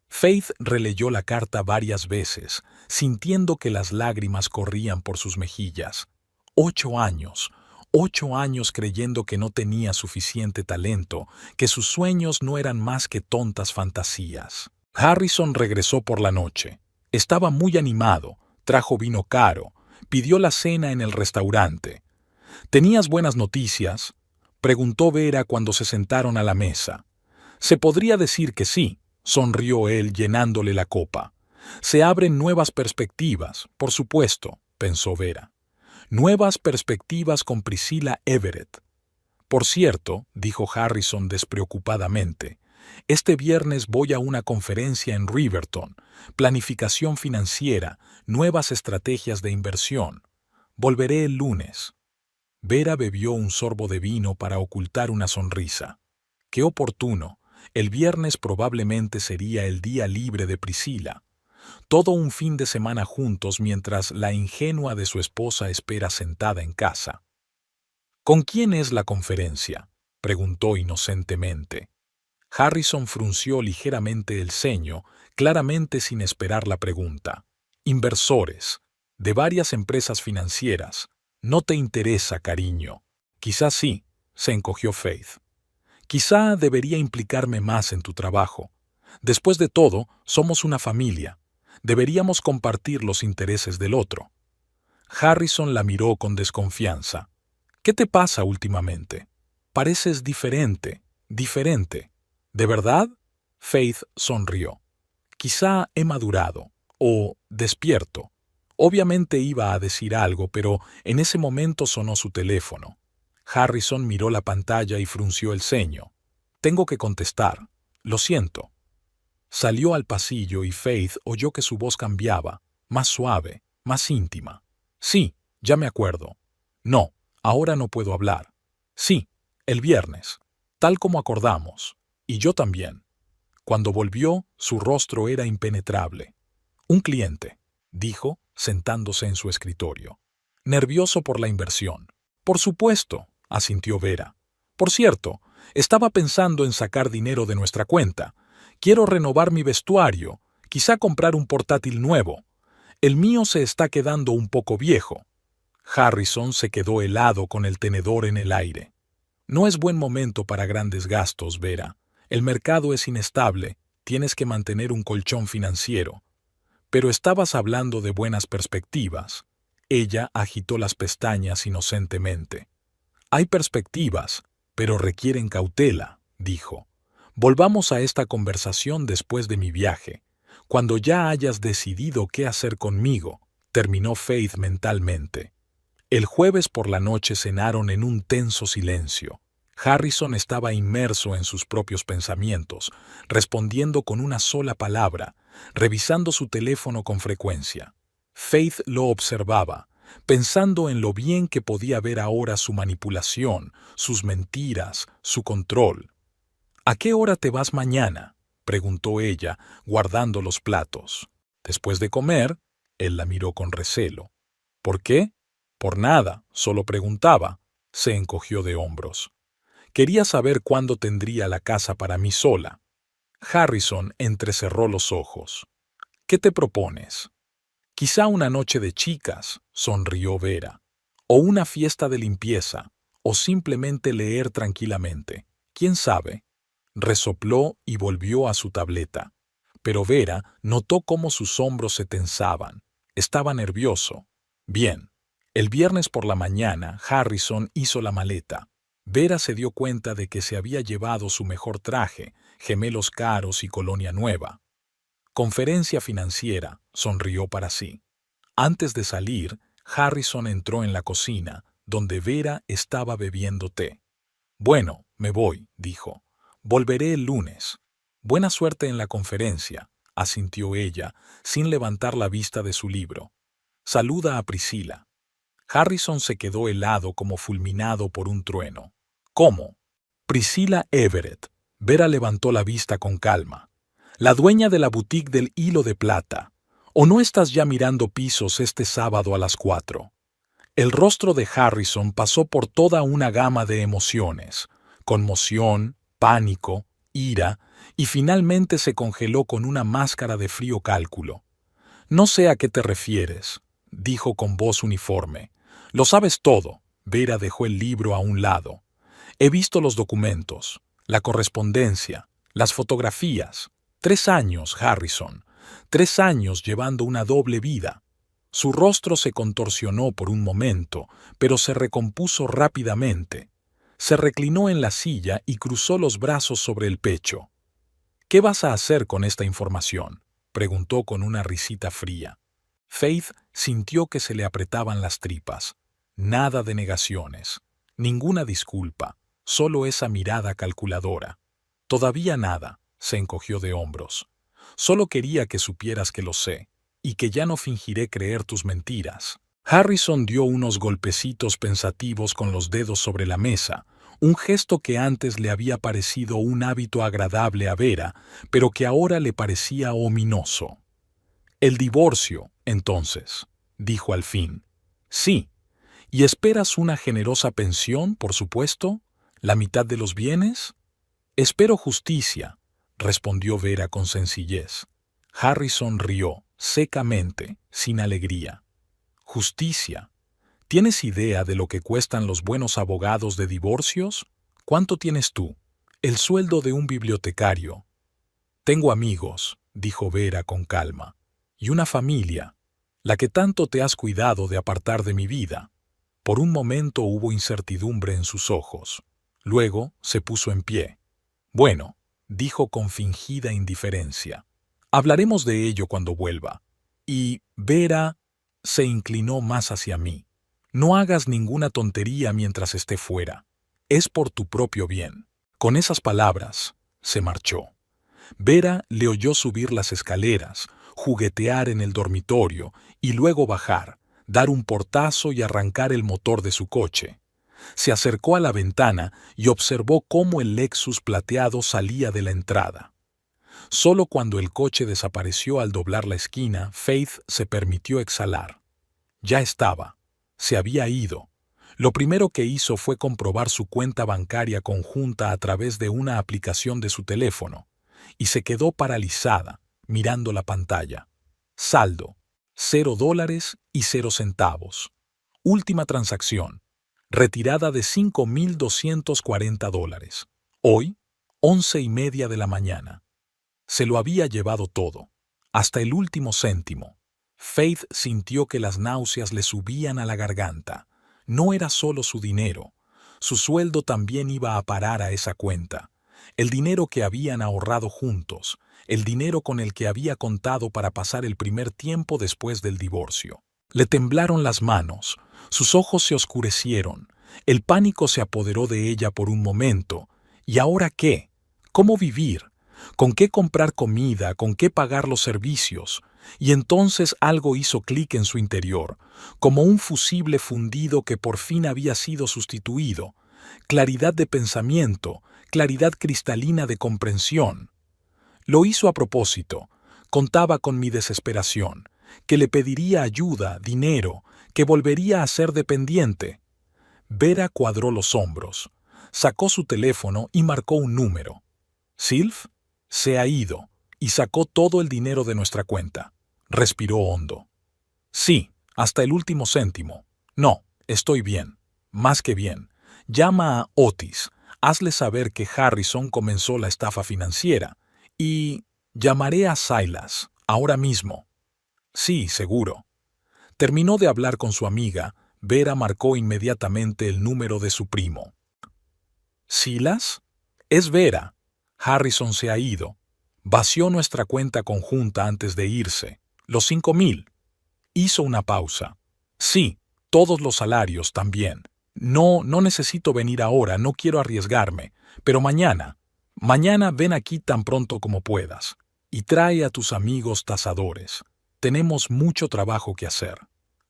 S1: Faith releyó la carta varias veces, sintiendo que las lágrimas corrían por sus mejillas. 8 años creyendo que no tenía suficiente talento, que sus sueños no eran más que tontas fantasías. Harrison regresó por la noche. Estaba muy animado, trajo vino caro, pidió la cena en el restaurante. «¿Tenías buenas noticias?», preguntó Vera cuando se sentaron a la mesa. «Se podría decir que sí», sonrió él llenándole la copa. «Se abren nuevas perspectivas, por supuesto», pensó Vera. «Nuevas perspectivas con Priscilla Everett». «Por cierto», dijo Harrison despreocupadamente, «este viernes voy a una conferencia en Riverton. Planificación financiera, nuevas estrategias de inversión. Volveré el lunes». Vera bebió un sorbo de vino para ocultar una sonrisa. «Qué oportuno. El viernes probablemente sería el día libre de Priscilla. Todo un fin de semana juntos mientras la ingenua de su esposa espera sentada en casa». «¿Con quién es la conferencia?», preguntó inocentemente. Harrison frunció ligeramente el ceño, claramente sin esperar la pregunta. «Inversores, de varias empresas financieras. No te interesa, cariño». «Quizás sí», se encogió Faith. «Quizá debería implicarme más en tu trabajo. Después de todo, somos una familia. Deberíamos compartir los intereses del otro». Harrison la miró con desconfianza. «¿Qué te pasa últimamente? Pareces diferente, diferente». «¿De verdad?», Faith sonrió. «Quizá he madurado, o despierto». Obviamente iba a decir algo, pero en ese momento sonó su teléfono. Harrison miró la pantalla y frunció el ceño. «Tengo que contestar. Lo siento». Salió al pasillo y Faith oyó que su voz cambiaba, más suave, más íntima. «Sí, ya me acuerdo». «No, ahora no puedo hablar». «Sí, el viernes». tal como acordamos. Y yo también. Cuando volvió, su rostro era impenetrable. Un cliente, dijo, sentándose en su escritorio. Nervioso por la inversión. Por supuesto, asintió Vera. Por cierto, estaba pensando en sacar dinero de nuestra cuenta. Quiero renovar mi vestuario, quizá comprar un portátil nuevo. El mío se está quedando un poco viejo. Harrison se quedó helado con el tenedor en el aire. No es buen momento para grandes gastos, Vera. El mercado es inestable, tienes que mantener un colchón financiero. Pero estabas hablando de buenas perspectivas. Ella agitó las pestañas inocentemente. Hay perspectivas, pero requieren cautela, dijo. Volvamos a esta conversación después de mi viaje. Cuando ya hayas decidido qué hacer conmigo, terminó Faith mentalmente. El jueves por la noche cenaron en un tenso silencio. Harrison estaba inmerso en sus propios pensamientos, respondiendo con una sola palabra, revisando su teléfono con frecuencia. Faith lo observaba, pensando en lo bien que podía ver ahora su manipulación, sus mentiras, su control. ¿A qué hora te vas mañana?, preguntó ella, guardando los platos. Después de comer, él la miró con recelo. ¿Por qué? Por nada, solo preguntaba. Se encogió de hombros. Quería saber cuándo tendría la casa para mí sola. Harrison entrecerró los ojos. ¿Qué te propones? Quizá una noche de chicas, sonrió Vera, o una fiesta de limpieza, o simplemente leer tranquilamente. ¿Quién sabe? Resopló y volvió a su tableta. Pero Vera notó cómo sus hombros se tensaban. Estaba nervioso. Bien. El viernes por la mañana, Harrison hizo la maleta. Vera se dio cuenta de que se había llevado su mejor traje, gemelos caros y colonia nueva. Conferencia financiera, sonrió para sí. Antes de salir, Harrison entró en la cocina, donde Vera estaba bebiendo té. Bueno, me voy, dijo. Volveré el lunes. Buena suerte en la conferencia, asintió ella, sin levantar la vista de su libro. Saluda a Priscila. Harrison se quedó helado como fulminado por un trueno. ¿Cómo? Priscila Everett. Vera levantó la vista con calma. La dueña de la boutique del hilo de plata. ¿O no estás ya mirando pisos este sábado a las 4? El rostro de Harrison pasó por toda una gama de emociones. Conmoción, pánico, ira, y finalmente se congeló con una máscara de frío cálculo. No sé a qué te refieres, dijo con voz uniforme. Lo sabes todo. Vera dejó el libro a un lado. He visto los documentos, la correspondencia, las fotografías. 3 años, Harrison. 3 años llevando una doble vida. Su rostro se contorsionó por un momento, pero se recompuso rápidamente. Se reclinó en la silla y cruzó los brazos sobre el pecho. ¿Qué vas a hacer con esta información?, preguntó con una risita fría. Faith sintió que se le apretaban las tripas. Nada de negaciones, ninguna disculpa, solo esa mirada calculadora. Todavía nada, se encogió de hombros. Solo quería que supieras que lo sé, y que ya no fingiré creer tus mentiras. Harrison dio unos golpecitos pensativos con los dedos sobre la mesa, un gesto que antes le había parecido un hábito agradable a Vera, pero que ahora le parecía ominoso. El divorcio, entonces, dijo al fin. Sí. ¿Y esperas una generosa pensión, por supuesto? ¿La mitad de los bienes? Espero justicia, respondió Vera con sencillez. Harrison rió, secamente, sin alegría. Justicia. ¿Tienes idea de lo que cuestan los buenos abogados de divorcios? ¿Cuánto tienes tú? El sueldo de un bibliotecario. Tengo amigos, dijo Vera con calma, y una familia, la que tanto te has cuidado de apartar de mi vida. Por un momento hubo incertidumbre en sus ojos. Luego se puso en pie. Bueno, dijo con fingida indiferencia. Hablaremos de ello cuando vuelva. Y, Vera, se inclinó más hacia mí. No hagas ninguna tontería mientras esté fuera. Es por tu propio bien. Con esas palabras, se marchó. Vera le oyó subir las escaleras, juguetear en el dormitorio y luego bajar, dar un portazo y arrancar el motor de su coche. Se acercó a la ventana y observó cómo el Lexus plateado salía de la entrada. Solo cuando el coche desapareció al doblar la esquina, Faith se permitió exhalar. Ya estaba. Se había ido. Lo primero que hizo fue comprobar su cuenta bancaria conjunta a través de una aplicación de su teléfono, y se quedó paralizada, mirando la pantalla. Saldo: $0 y 0 centavos. Última transacción: retirada de $5,240. Hoy, 11:30 de la mañana. Se lo había llevado todo, hasta el último céntimo. Faith sintió que las náuseas le subían a la garganta. No era solo su dinero. Su sueldo también iba a parar a esa cuenta. El dinero que habían ahorrado juntos, el dinero con el que había contado para pasar el primer tiempo después del divorcio. Le temblaron las manos, sus ojos se oscurecieron, el pánico se apoderó de ella por un momento. ¿Y ahora qué? ¿Cómo vivir? ¿Con qué comprar comida? ¿Con qué pagar los servicios? Y entonces algo hizo clic en su interior, como un fusible fundido que por fin había sido sustituido. Claridad de pensamiento, claridad cristalina de comprensión. Lo hizo a propósito. Contaba con mi desesperación, que le pediría ayuda, dinero, que volvería a ser dependiente. Vera cuadró los hombros, sacó su teléfono y marcó un número. «Sylph, se ha ido y sacó todo el dinero de nuestra cuenta». Respiró hondo. «Sí, hasta el último céntimo. No, estoy bien, más que bien. Llama a Otis, hazle saber que Harrison comenzó la estafa financiera y llamaré a Silas, ahora mismo». «Sí, seguro». Terminó de hablar con su amiga. Vera marcó inmediatamente el número de su primo. «¿Silas? Es Vera. Harrison se ha ido. Vació nuestra cuenta conjunta antes de irse. Los 5,000. Hizo una pausa. «Sí, todos los salarios también. No necesito venir ahora, no quiero arriesgarme. Pero mañana ven aquí tan pronto como puedas. Y trae a tus amigos tasadores. Tenemos mucho trabajo que hacer».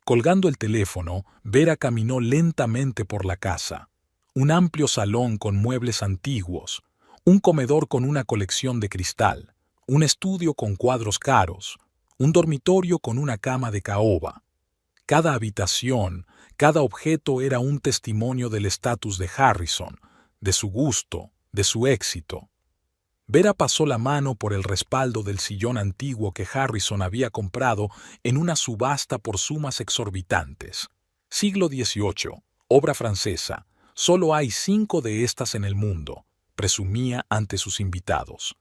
S1: Colgando el teléfono, Vera caminó lentamente por la casa. Un amplio salón con muebles antiguos, un comedor con una colección de cristal, un estudio con cuadros caros, un dormitorio con una cama de caoba. Cada habitación, cada objeto era un testimonio del estatus de Harrison, de su gusto, de su éxito. Vera pasó la mano por el respaldo del sillón antiguo que Harrison había comprado en una subasta por sumas exorbitantes. Siglo XVIII, obra francesa. Solo hay 5 de estas en el mundo, presumía ante sus invitados.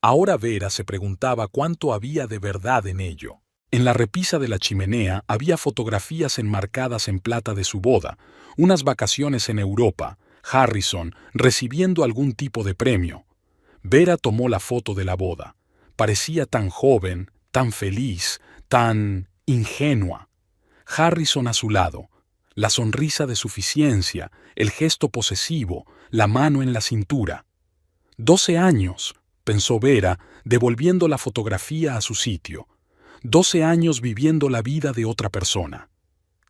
S1: Ahora Vera se preguntaba cuánto había de verdad en ello. En la repisa de la chimenea había fotografías enmarcadas en plata de su boda, unas vacaciones en Europa, Harrison recibiendo algún tipo de premio. Vera tomó la foto de la boda. Parecía tan joven, tan feliz, tan ingenua. Harrison a su lado, la sonrisa de suficiencia, el gesto posesivo, la mano en la cintura. 12 años, pensó Vera, devolviendo la fotografía a su sitio. 12 años viviendo la vida de otra persona.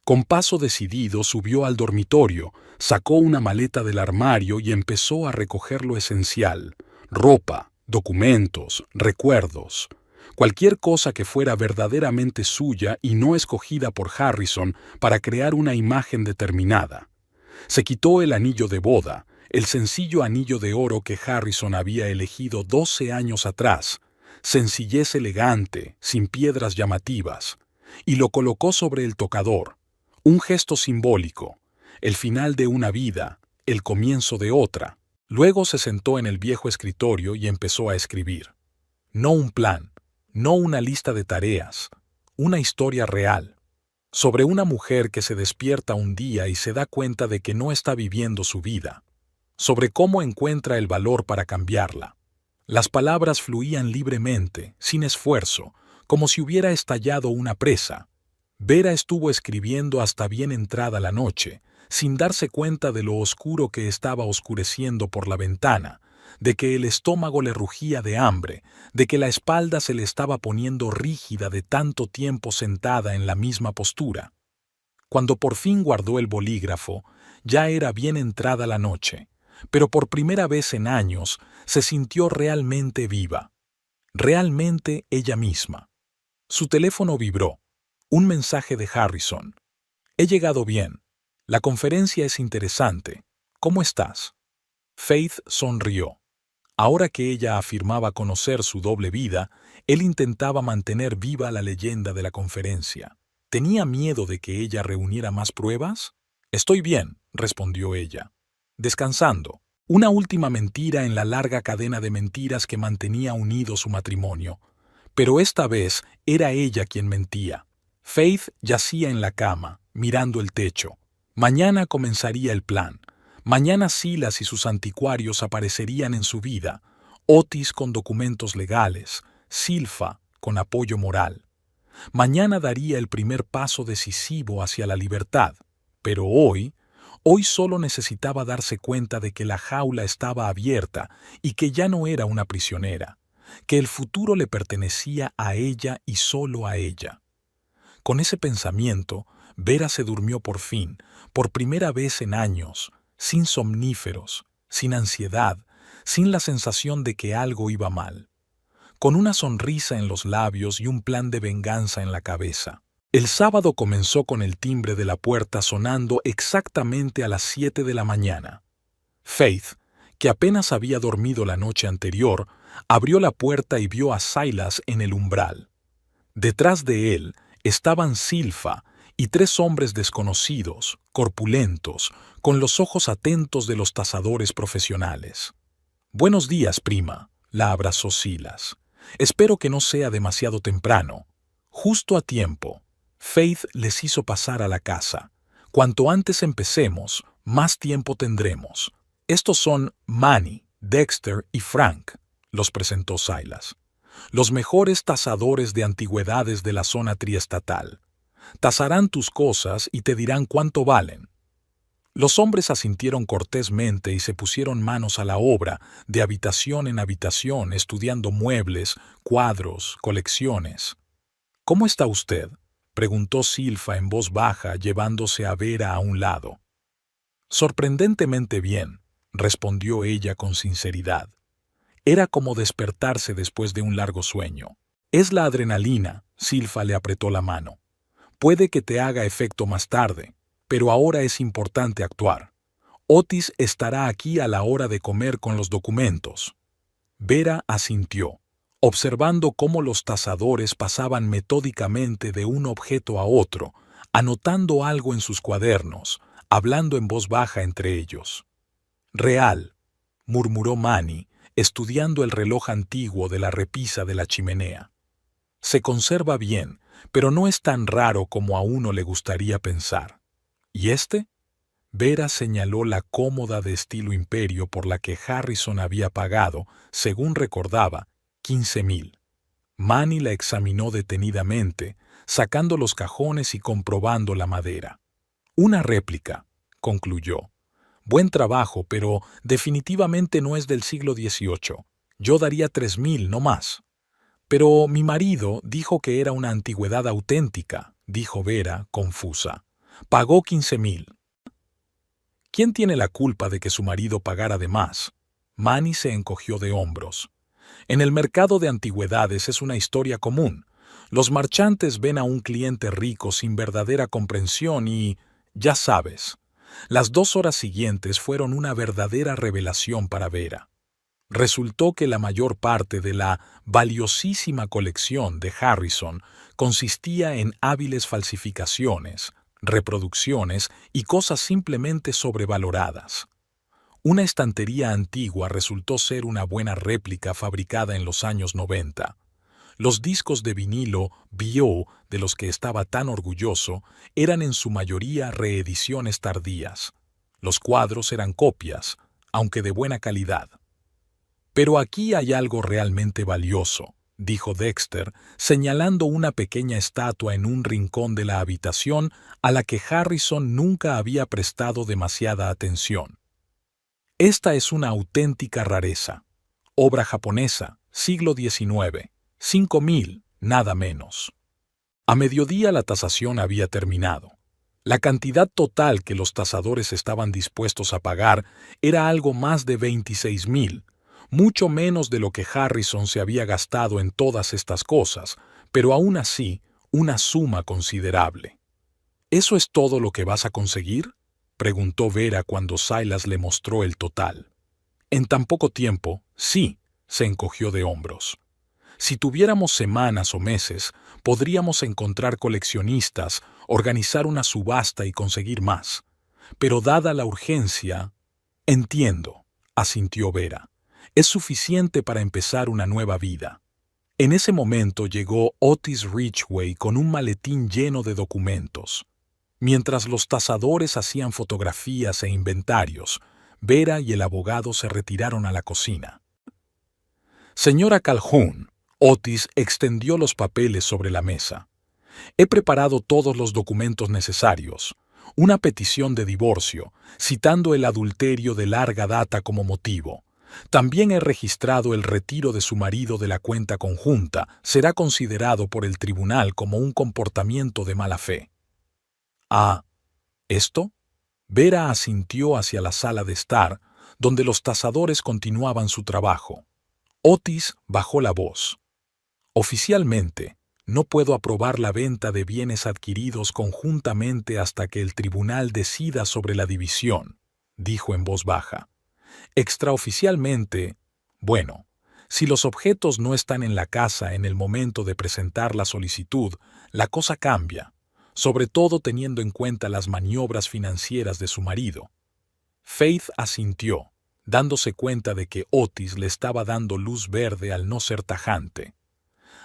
S1: Con paso decidido subió al dormitorio, sacó una maleta del armario y empezó a recoger lo esencial: ropa, documentos, recuerdos. Cualquier cosa que fuera verdaderamente suya y no escogida por Harrison para crear una imagen determinada. Se quitó el anillo de boda, el sencillo anillo de oro que Harrison había elegido 12 años atrás, sencillez elegante, sin piedras llamativas, y lo colocó sobre el tocador, un gesto simbólico, el final de una vida, el comienzo de otra. Luego se sentó en el viejo escritorio y empezó a escribir. No un plan, no una lista de tareas, una historia real, sobre una mujer que se despierta un día y se da cuenta de que no está viviendo su vida, sobre cómo encuentra el valor para cambiarla. Las palabras fluían libremente, sin esfuerzo, como si hubiera estallado una presa. Vera estuvo escribiendo hasta bien entrada la noche, sin darse cuenta de lo oscuro que estaba oscureciendo por la ventana, de que el estómago le rugía de hambre, de que la espalda se le estaba poniendo rígida de tanto tiempo sentada en la misma postura. Cuando por fin guardó el bolígrafo, Ya era bien entrada la noche, pero por primera vez en años se sintió realmente viva, realmente ella misma. Su teléfono vibró. Un mensaje de Harrison. He llegado bien. La conferencia es interesante. ¿Cómo estás? Faith sonrió. Ahora que ella afirmaba conocer su doble vida, él intentaba mantener viva la leyenda de la conferencia. ¿Tenía miedo de que ella reuniera más pruebas? Estoy bien, respondió ella. Descansando. Una última mentira en la larga cadena de mentiras que mantenía unido su matrimonio. Pero esta vez era ella quien mentía. Faith yacía en la cama, mirando el techo. Mañana comenzaría el plan. Mañana Silas y sus anticuarios aparecerían en su vida, Otis con documentos legales, Silfa con apoyo moral. Mañana daría el primer paso decisivo hacia la libertad, pero hoy solo necesitaba darse cuenta de que la jaula estaba abierta y que ya no era una prisionera, que el futuro le pertenecía a ella y solo a ella. Con ese pensamiento, Vera se durmió por fin, por primera vez en años, sin somníferos, sin ansiedad, sin la sensación de que algo iba mal, con una sonrisa en los labios y un plan de venganza en la cabeza. El sábado comenzó con el timbre de la puerta sonando exactamente a las 7 de la mañana. Faith, que apenas había dormido la noche anterior, abrió la puerta y vio a Silas en el umbral. Detrás de él estaban Silfa y 3 hombres desconocidos, corpulentos, con los ojos atentos de los tasadores profesionales. «Buenos días, prima», la abrazó Silas. «Espero que no sea demasiado temprano». Justo a tiempo. Faith les hizo pasar a la casa. «Cuanto antes empecemos, más tiempo tendremos. Estos son Manny, Dexter y Frank», los presentó Silas. «Los mejores tasadores de antigüedades de la zona triestatal. Tasarán tus cosas y te dirán cuánto valen». Los hombres asintieron cortésmente y se pusieron manos a la obra, de habitación en habitación, estudiando muebles, cuadros, colecciones. «¿Cómo está usted?», preguntó Silfa en voz baja, llevándose a Vera a un lado. «Sorprendentemente bien», respondió ella con sinceridad. Era como despertarse después de un largo sueño. «Es la adrenalina», Silfa le apretó la mano. «Puede que te haga efecto más tarde, pero ahora es importante actuar. Otis estará aquí a la hora de comer con los documentos». Vera asintió, observando cómo los tasadores pasaban metódicamente de un objeto a otro, anotando algo en sus cuadernos, hablando en voz baja entre ellos. «Real», murmuró Manny, estudiando el reloj antiguo de la repisa de la chimenea. «Se conserva bien, pero no es tan raro como a uno le gustaría pensar». «¿Y este?». Vera señaló la cómoda de estilo imperio por la que Harrison había pagado, según recordaba, 15,000. Manny la examinó detenidamente, sacando los cajones y comprobando la madera. «Una réplica», concluyó. «Buen trabajo, pero definitivamente no es del siglo XVIII. Yo daría 3,000, no más». «Pero mi marido dijo que era una antigüedad auténtica», dijo Vera, confusa. «Pagó 15,000». «¿Quién tiene la culpa de que su marido pagara de más?». Manny se encogió de hombros. «En el mercado de antigüedades es una historia común. Los marchantes ven a un cliente rico sin verdadera comprensión y, ya sabes». Las 2 horas siguientes fueron una verdadera revelación para Vera. Resultó que la mayor parte de la valiosísima colección de Harrison consistía en hábiles falsificaciones, reproducciones y cosas simplemente sobrevaloradas. Una estantería antigua resultó ser una buena réplica fabricada en los años 90. Los discos de vinilo Bio, de los que estaba tan orgulloso, eran en su mayoría reediciones tardías. Los cuadros eran copias, aunque de buena calidad. «Pero aquí hay algo realmente valioso», dijo Dexter, señalando una pequeña estatua en un rincón de la habitación a la que Harrison nunca había prestado demasiada atención. «Esta es una auténtica rareza. Obra japonesa, siglo XIX. 5,000, nada menos». A mediodía la tasación había terminado. La cantidad total que los tasadores estaban dispuestos a pagar era algo más de 26,000, mucho menos de lo que Harrison se había gastado en todas estas cosas, pero aún así, una suma considerable. ¿Eso es todo lo que vas a conseguir?, preguntó Vera cuando Silas le mostró el total. En tan poco tiempo, sí, se encogió de hombros. Si tuviéramos semanas o meses, podríamos encontrar coleccionistas, organizar una subasta y conseguir más. Pero dada la urgencia... Entiendo, asintió Vera. Es suficiente para empezar una nueva vida. En ese momento llegó Otis Ridgway con un maletín lleno de documentos. Mientras los tasadores hacían fotografías e inventarios, Vera y el abogado se retiraron a la cocina. Señora Calhoun, Otis extendió los papeles sobre la mesa. He preparado todos los documentos necesarios. Una petición de divorcio, citando el adulterio de larga data como motivo. También he registrado el retiro de su marido de la cuenta conjunta. Será considerado por el tribunal como un comportamiento de mala fe. Ah, ¿esto? Vera asintió hacia la sala de estar, donde los tasadores continuaban su trabajo. Otis bajó la voz. Oficialmente, no puedo aprobar la venta de bienes adquiridos conjuntamente hasta que el tribunal decida sobre la división, dijo en voz baja. Extraoficialmente, bueno, si los objetos no están en la casa en el momento de presentar la solicitud, la cosa cambia, sobre todo teniendo en cuenta las maniobras financieras de su marido. Faith asintió, dándose cuenta de que Otis le estaba dando luz verde al no ser tajante.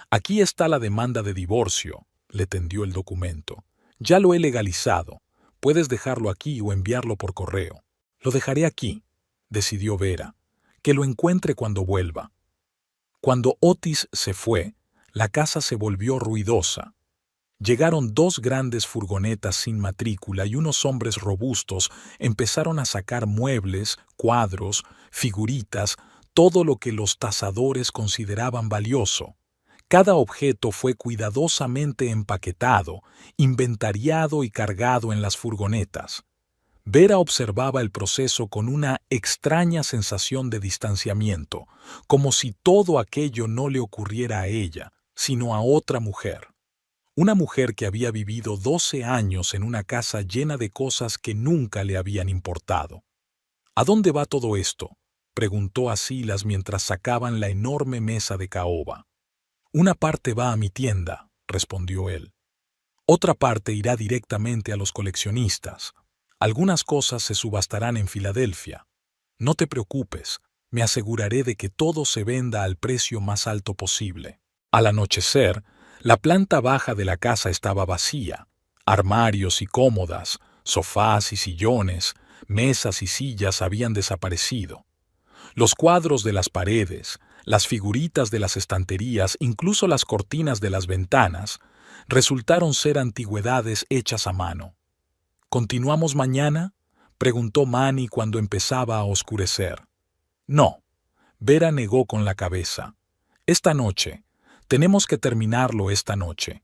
S1: Aquí está la demanda de divorcio, le tendió el documento. Ya lo he legalizado. Puedes dejarlo aquí o enviarlo por correo. Lo dejaré aquí, decidió Vera. Que lo encuentre cuando vuelva. Cuando Otis se fue, la casa se volvió ruidosa. Llegaron 2 grandes furgonetas sin matrícula y unos hombres robustos empezaron a sacar muebles, cuadros, figuritas, todo lo que los tasadores consideraban valioso. Cada objeto fue cuidadosamente empaquetado, inventariado y cargado en las furgonetas. Vera observaba el proceso con una extraña sensación de distanciamiento, como si todo aquello no le ocurriera a ella, sino a otra mujer. Una mujer que había vivido 12 años en una casa llena de cosas que nunca le habían importado. ¿A dónde va todo esto?, preguntó a Silas mientras sacaban la enorme mesa de caoba. Una parte va a mi tienda, respondió él. Otra parte irá directamente a los coleccionistas. Algunas cosas se subastarán en Filadelfia. No te preocupes, me aseguraré de que todo se venda al precio más alto posible. Al anochecer, la planta baja de la casa estaba vacía. Armarios y cómodas, sofás y sillones, mesas y sillas habían desaparecido. Los cuadros de las paredes, las figuritas de las estanterías, incluso las cortinas de las ventanas, resultaron ser antigüedades hechas a mano. ¿Continuamos mañana?, preguntó Manny cuando empezaba a oscurecer. No, Vera negó con la cabeza. Esta noche. Tenemos que terminarlo esta noche.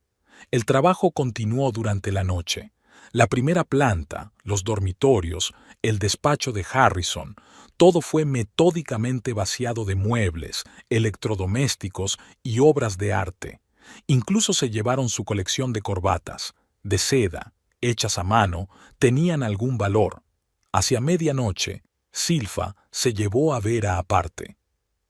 S1: El trabajo continuó durante la noche. La primera planta, los dormitorios, el despacho de Harrison, todo fue metódicamente vaciado de muebles, electrodomésticos y obras de arte. Incluso se llevaron su colección de corbatas, de seda, hechas a mano, tenían algún valor. Hacia medianoche, Silfa se llevó a Vera aparte.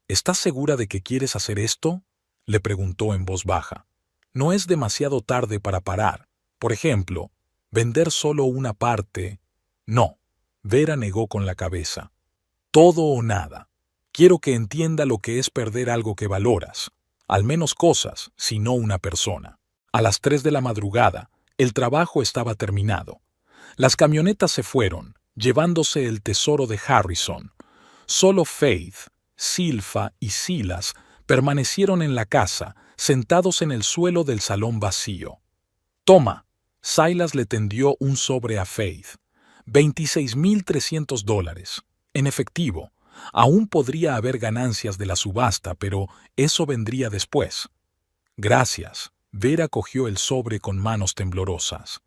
S1: ¿Estás segura de que quieres hacer esto?, le preguntó en voz baja. No es demasiado tarde para parar. Por ejemplo, vender solo una parte. No, Vera negó con la cabeza. Todo o nada. Quiero que entienda lo que es perder algo que valoras. Al menos cosas, si no una persona. A las 3 de la madrugada, el trabajo estaba terminado. Las camionetas se fueron, llevándose el tesoro de Harrison. Solo Faith, Silfa y Silas permanecieron en la casa, sentados en el suelo del salón vacío. «Toma», Silas le tendió un sobre a Faith. $26,300, en efectivo. Aún podría haber ganancias de la subasta, pero eso vendría después. Gracias. Vera cogió el sobre con manos temblorosas.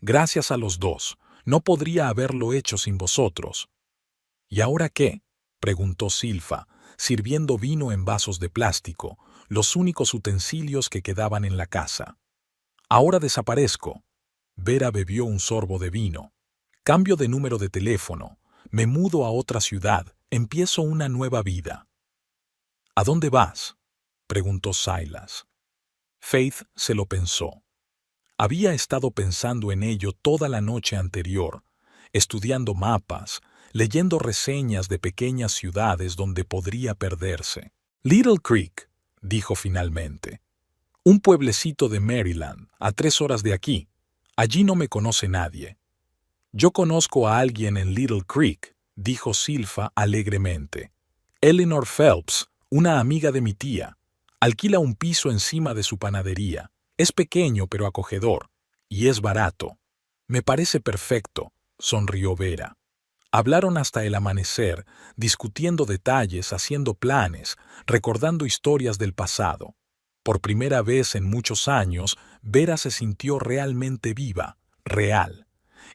S1: Gracias a los dos. No podría haberlo hecho sin vosotros. ¿Y ahora qué? Preguntó Silfa, sirviendo vino en vasos de plástico, los únicos utensilios que quedaban en la casa. Ahora desaparezco. Vera bebió un sorbo de vino. Cambio de número de teléfono. Me mudo a otra ciudad. Empiezo una nueva vida. ¿A dónde vas? Preguntó Silas. Faith se lo pensó. Había estado pensando en ello toda la noche anterior, estudiando mapas, leyendo reseñas de pequeñas ciudades donde podría perderse. Little Creek, dijo finalmente. Un pueblecito de Maryland, a 3 horas de aquí. Allí no me conoce nadie. Yo conozco a alguien en Little Creek, dijo Silfa alegremente. Eleanor Phelps, una amiga de mi tía. Alquila un piso encima de su panadería. Es pequeño pero acogedor. Y es barato. Me parece perfecto, sonrió Vera. Hablaron hasta el amanecer, discutiendo detalles, haciendo planes, recordando historias del pasado. Por primera vez en muchos años, Vera se sintió realmente viva, real.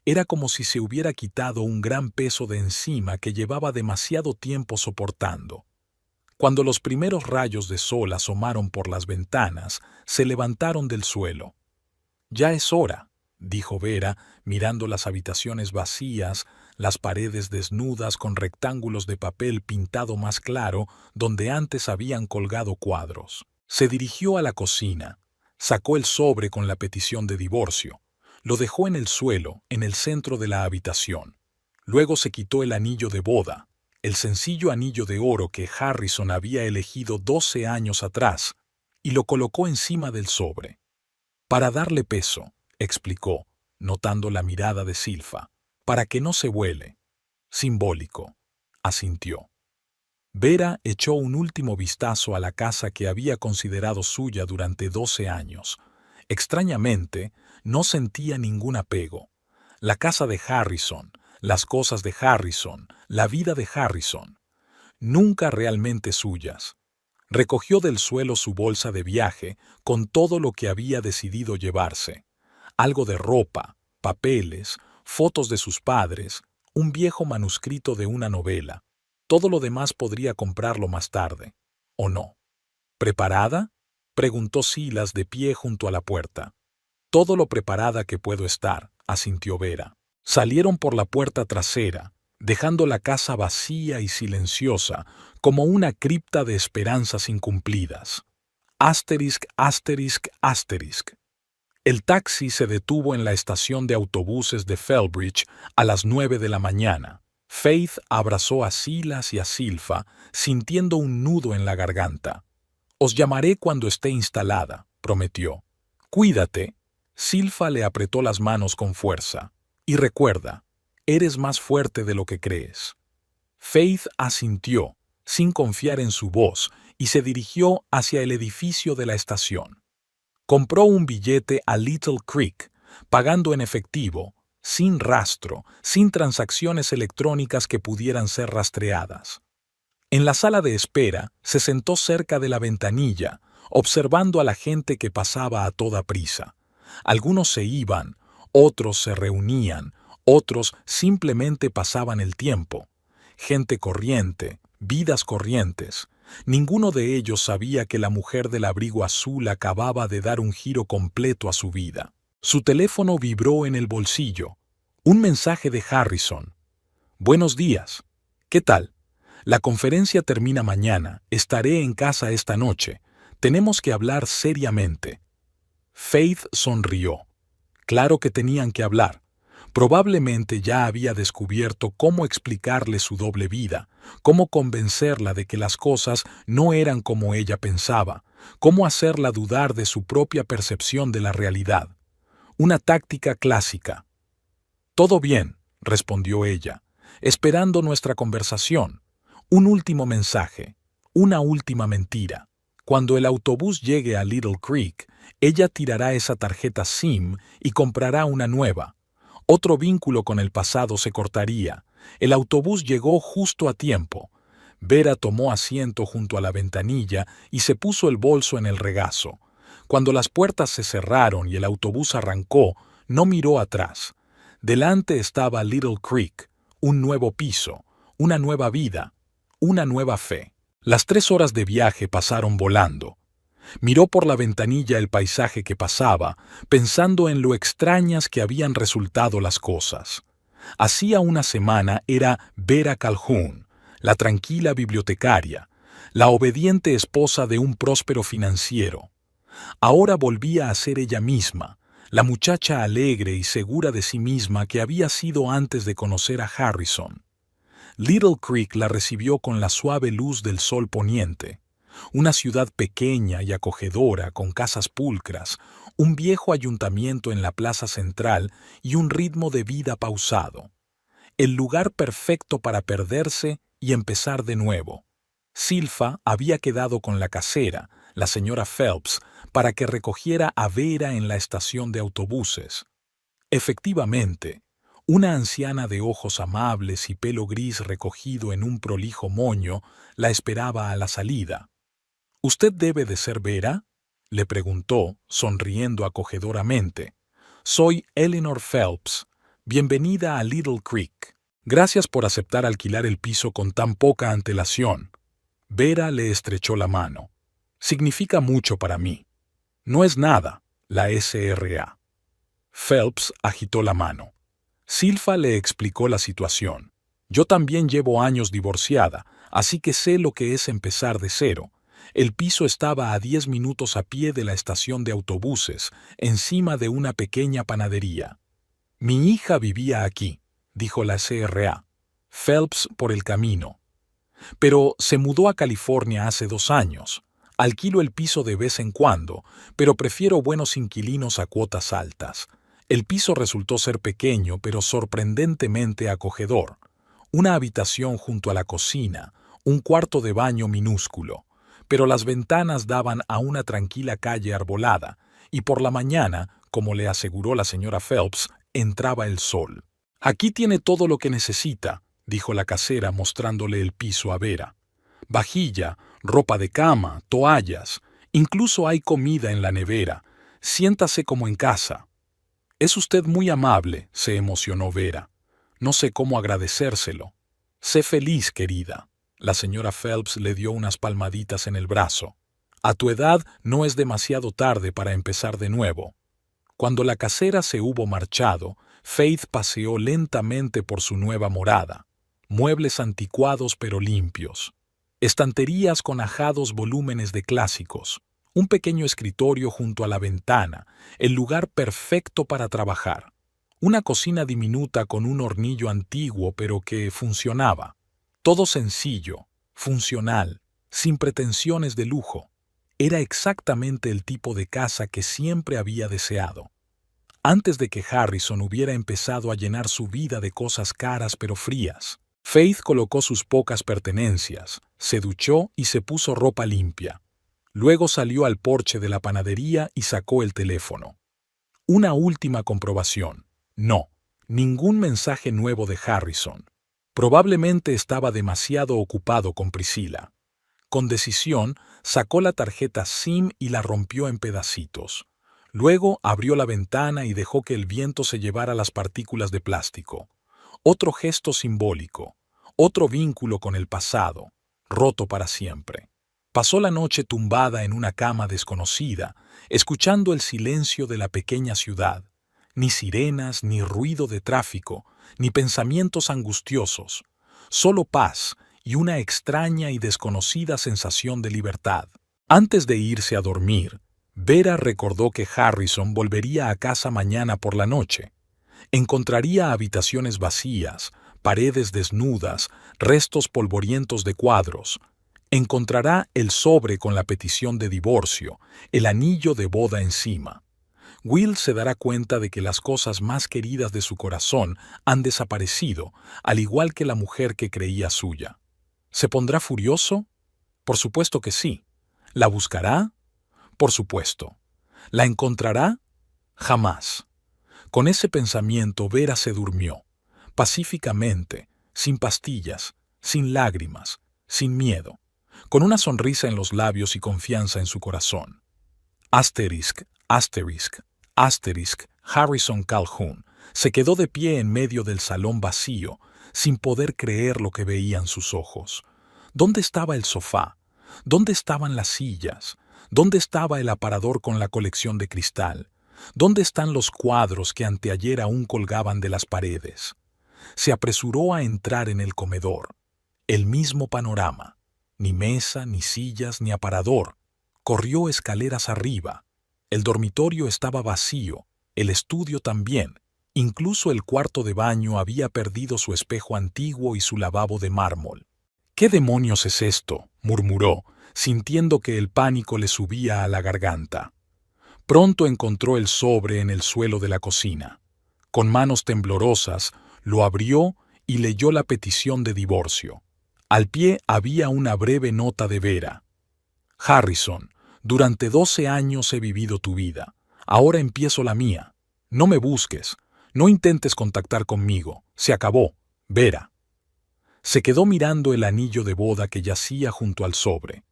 S1: Era como si se hubiera quitado un gran peso de encima que llevaba demasiado tiempo soportando. Cuando los primeros rayos de sol asomaron por las ventanas, se levantaron del suelo. «Ya es hora», dijo Vera, mirando las habitaciones vacías, las paredes desnudas con rectángulos de papel pintado más claro donde antes habían colgado cuadros. Se dirigió a la cocina, sacó el sobre con la petición de divorcio, lo dejó en el suelo, en el centro de la habitación. Luego se quitó el anillo de boda, el sencillo anillo de oro que Harrison había elegido 12 años atrás, y lo colocó encima del sobre. Para darle peso, explicó, notando la mirada de Silfa, para que no se vuele. Simbólico, asintió. Vera echó un último vistazo a la casa que había considerado suya durante 12 años. Extrañamente, no sentía ningún apego. La casa de Harrison, las cosas de Harrison, la vida de Harrison. Nunca realmente suyas. Recogió del suelo su bolsa de viaje con todo lo que había decidido llevarse. Algo de ropa, papeles, fotos de sus padres, un viejo manuscrito de una novela. Todo lo demás podría comprarlo más tarde. ¿O no? ¿Preparada? Preguntó Silas de pie junto a la puerta. Todo lo preparada que puedo estar, asintió Vera. Salieron por la puerta trasera, dejando la casa vacía y silenciosa, como una cripta de esperanzas incumplidas. Asterisk, asterisk, asterisk. El taxi se detuvo en la estación de autobuses de Felbridge a las 9 de la mañana. Faith abrazó a Silas y a Silfa, sintiendo un nudo en la garganta. «Os llamaré cuando esté instalada», prometió. «Cuídate». Silfa le apretó las manos con fuerza. «Y recuerda, eres más fuerte de lo que crees». Faith asintió, sin confiar en su voz, y se dirigió hacia el edificio de la estación. Compró un billete a Little Creek, pagando en efectivo, sin rastro, sin transacciones electrónicas que pudieran ser rastreadas. En la sala de espera se sentó cerca de la ventanilla, observando a la gente que pasaba a toda prisa. Algunos se iban, otros se reunían, otros simplemente pasaban el tiempo. Gente corriente, vidas corrientes. Ninguno de ellos sabía que la mujer del abrigo azul acababa de dar un giro completo a su vida. Su teléfono vibró en el bolsillo. Un mensaje de Harrison. «Buenos días. ¿Qué tal? La conferencia termina mañana. Estaré en casa esta noche. Tenemos que hablar seriamente». Faith sonrió. Claro que tenían que hablar. Probablemente ya había descubierto cómo explicarle su doble vida, cómo convencerla de que las cosas no eran como ella pensaba, cómo hacerla dudar de su propia percepción de la realidad. Una táctica clásica. «Todo bien», respondió ella, esperando nuestra conversación. Un último mensaje, una última mentira. Cuando el autobús llegue a Little Creek, ella tirará esa tarjeta SIM y comprará una nueva. Otro vínculo con el pasado se cortaría. El autobús llegó justo a tiempo. Vera tomó asiento junto a la ventanilla y se puso el bolso en el regazo. Cuando las puertas se cerraron y el autobús arrancó, No miró atrás. Delante estaba Little Creek, un nuevo piso, una nueva vida, una nueva fe. Las 3 horas de viaje pasaron volando. Miró por la ventanilla el paisaje que pasaba, pensando en lo extrañas que habían resultado las cosas. Hacía una semana era Vera Calhoun, la tranquila bibliotecaria, la obediente esposa de un próspero financiero. Ahora volvía a ser ella misma, la muchacha alegre y segura de sí misma que había sido antes de conocer a Harrison. Little Creek la recibió con la suave luz del sol poniente. Una ciudad pequeña y acogedora con casas pulcras, un viejo ayuntamiento en la plaza central y un ritmo de vida pausado. El lugar perfecto para perderse y empezar de nuevo. Silfa había quedado con la casera, la señora Phelps, para que recogiera a Vera en la estación de autobuses. Efectivamente, una anciana de ojos amables y pelo gris recogido en un prolijo moño la esperaba a la salida. «¿Usted debe de ser Vera?», le preguntó, sonriendo acogedoramente. «Soy Eleanor Phelps. Bienvenida a Little Creek. Gracias por aceptar alquilar el piso con tan poca antelación». Vera le estrechó la mano. «Significa mucho para mí». «No es nada, la SRA». Phelps agitó la mano. Silfa le explicó la situación. «Yo también llevo años divorciada, así que sé lo que es empezar de cero». El piso estaba a 10 minutos a pie de la estación de autobuses, encima de una pequeña panadería. «Mi hija vivía aquí», dijo la SRA. «Phelps por el camino. Pero se mudó a California hace 2 años. Alquilo el piso de vez en cuando, pero prefiero buenos inquilinos a cuotas altas. El piso resultó ser pequeño, pero sorprendentemente acogedor. Una habitación junto a la cocina, un cuarto de baño minúsculo. Pero las ventanas daban a una tranquila calle arbolada, y por la mañana, como le aseguró la señora Phelps, entraba el sol. «Aquí tiene todo lo que necesita», dijo la casera mostrándole el piso a Vera. «Vajilla, ropa de cama, toallas, incluso hay comida en la nevera. Siéntase como en casa». «Es usted muy amable», se emocionó Vera. «No sé cómo agradecérselo». «Sé feliz, querida». La señora Phelps le dio unas palmaditas en el brazo. «A tu edad no es demasiado tarde para empezar de nuevo». Cuando la casera se hubo marchado, Faith paseó lentamente por su nueva morada. Muebles anticuados pero limpios. Estanterías con ajados volúmenes de clásicos. Un pequeño escritorio junto a la ventana, el lugar perfecto para trabajar. Una cocina diminuta con un hornillo antiguo pero que funcionaba. Todo sencillo, funcional, sin pretensiones de lujo. Era exactamente el tipo de casa que siempre había deseado. Antes de que Harrison hubiera empezado a llenar su vida de cosas caras pero frías, Faith colocó sus pocas pertenencias, se duchó y se puso ropa limpia. Luego salió al porche de la panadería y sacó el teléfono. Una última comprobación. No, ningún mensaje nuevo de Harrison. Probablemente estaba demasiado ocupado con Priscilla. Con decisión, sacó la tarjeta SIM y la rompió en pedacitos. Luego abrió la ventana y dejó que el viento se llevara las partículas de plástico. Otro gesto simbólico, otro vínculo con el pasado, roto para siempre. Pasó la noche tumbada en una cama desconocida, escuchando el silencio de la pequeña ciudad. Ni sirenas, ni ruido de tráfico, ni pensamientos angustiosos. Solo paz y una extraña y desconocida sensación de libertad. Antes de irse a dormir, Vera recordó que Harrison volvería a casa mañana por la noche. Encontraría habitaciones vacías, paredes desnudas, restos polvorientos de cuadros. Encontrará el sobre con la petición de divorcio, el anillo de boda encima. Will se dará cuenta de que las cosas más queridas de su corazón han desaparecido, al igual que la mujer que creía suya. ¿Se pondrá furioso? Por supuesto que sí. ¿La buscará? Por supuesto. ¿La encontrará? Jamás. Con ese pensamiento Vera se durmió, pacíficamente, sin pastillas, sin lágrimas, sin miedo, con una sonrisa en los labios y confianza en su corazón. Asterisk, asterisk, asterisk, Harrison Calhoun se quedó de pie en medio del salón vacío, sin poder creer lo que veían sus ojos. ¿Dónde estaba el sofá? ¿Dónde estaban las sillas? ¿Dónde estaba el aparador con la colección de cristal? ¿Dónde están los cuadros que anteayer aún colgaban de las paredes? Se apresuró a entrar en el comedor. El mismo panorama. Ni mesa, ni sillas, ni aparador. Corrió escaleras arriba. El dormitorio estaba vacío, el estudio también. Incluso el cuarto de baño había perdido su espejo antiguo y su lavabo de mármol. «¿Qué demonios es esto?», murmuró, sintiendo que el pánico le subía a la garganta. Pronto encontró el sobre en el suelo de la cocina. Con manos temblorosas, lo abrió y leyó la petición de divorcio. Al pie había una breve nota de Vera. «Harrison, durante 12 años he vivido tu vida. Ahora empiezo la mía. No me busques. No intentes contactar conmigo. Se acabó. Vera». Se quedó mirando el anillo de boda que yacía junto al sobre.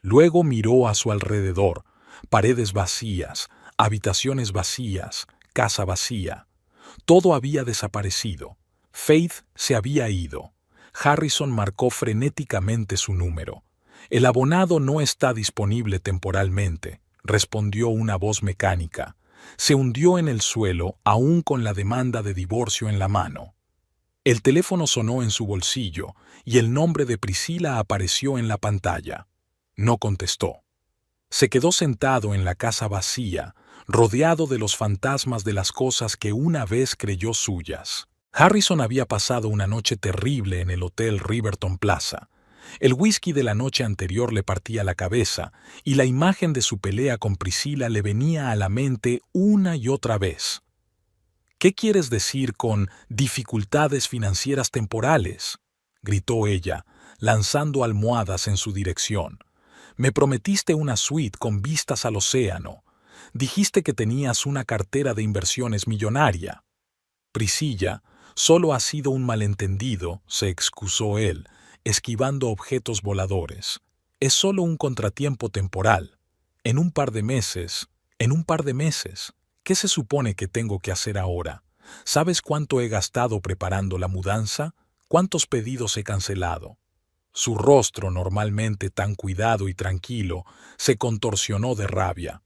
S1: Luego miró a su alrededor. Paredes vacías, habitaciones vacías, casa vacía. Todo había desaparecido. Faith se había ido. Harrison marcó frenéticamente su número. «El abonado no está disponible temporalmente», respondió una voz mecánica. Se hundió en el suelo, aún con la demanda de divorcio en la mano. El teléfono sonó en su bolsillo y el nombre de Priscila apareció en la pantalla. No contestó. Se quedó sentado en la casa vacía, rodeado de los fantasmas de las cosas que una vez creyó suyas. Harrison había pasado una noche terrible en el Hotel Riverton Plaza. El whisky de la noche anterior le partía la cabeza y la imagen de su pelea con Priscila le venía a la mente una y otra vez. «¿Qué quieres decir con dificultades financieras temporales?», gritó ella, lanzando almohadas en su dirección. «Me prometiste una suite con vistas al océano. Dijiste que tenías una cartera de inversiones millonaria». «Priscilla, solo ha sido un malentendido», se excusó él, esquivando objetos voladores. «Es solo un contratiempo temporal. En un par de meses, ¿qué se supone que tengo que hacer ahora? ¿Sabes cuánto he gastado preparando la mudanza? ¿Cuántos pedidos he cancelado?». Su rostro, normalmente tan cuidado y tranquilo, se contorsionó de rabia.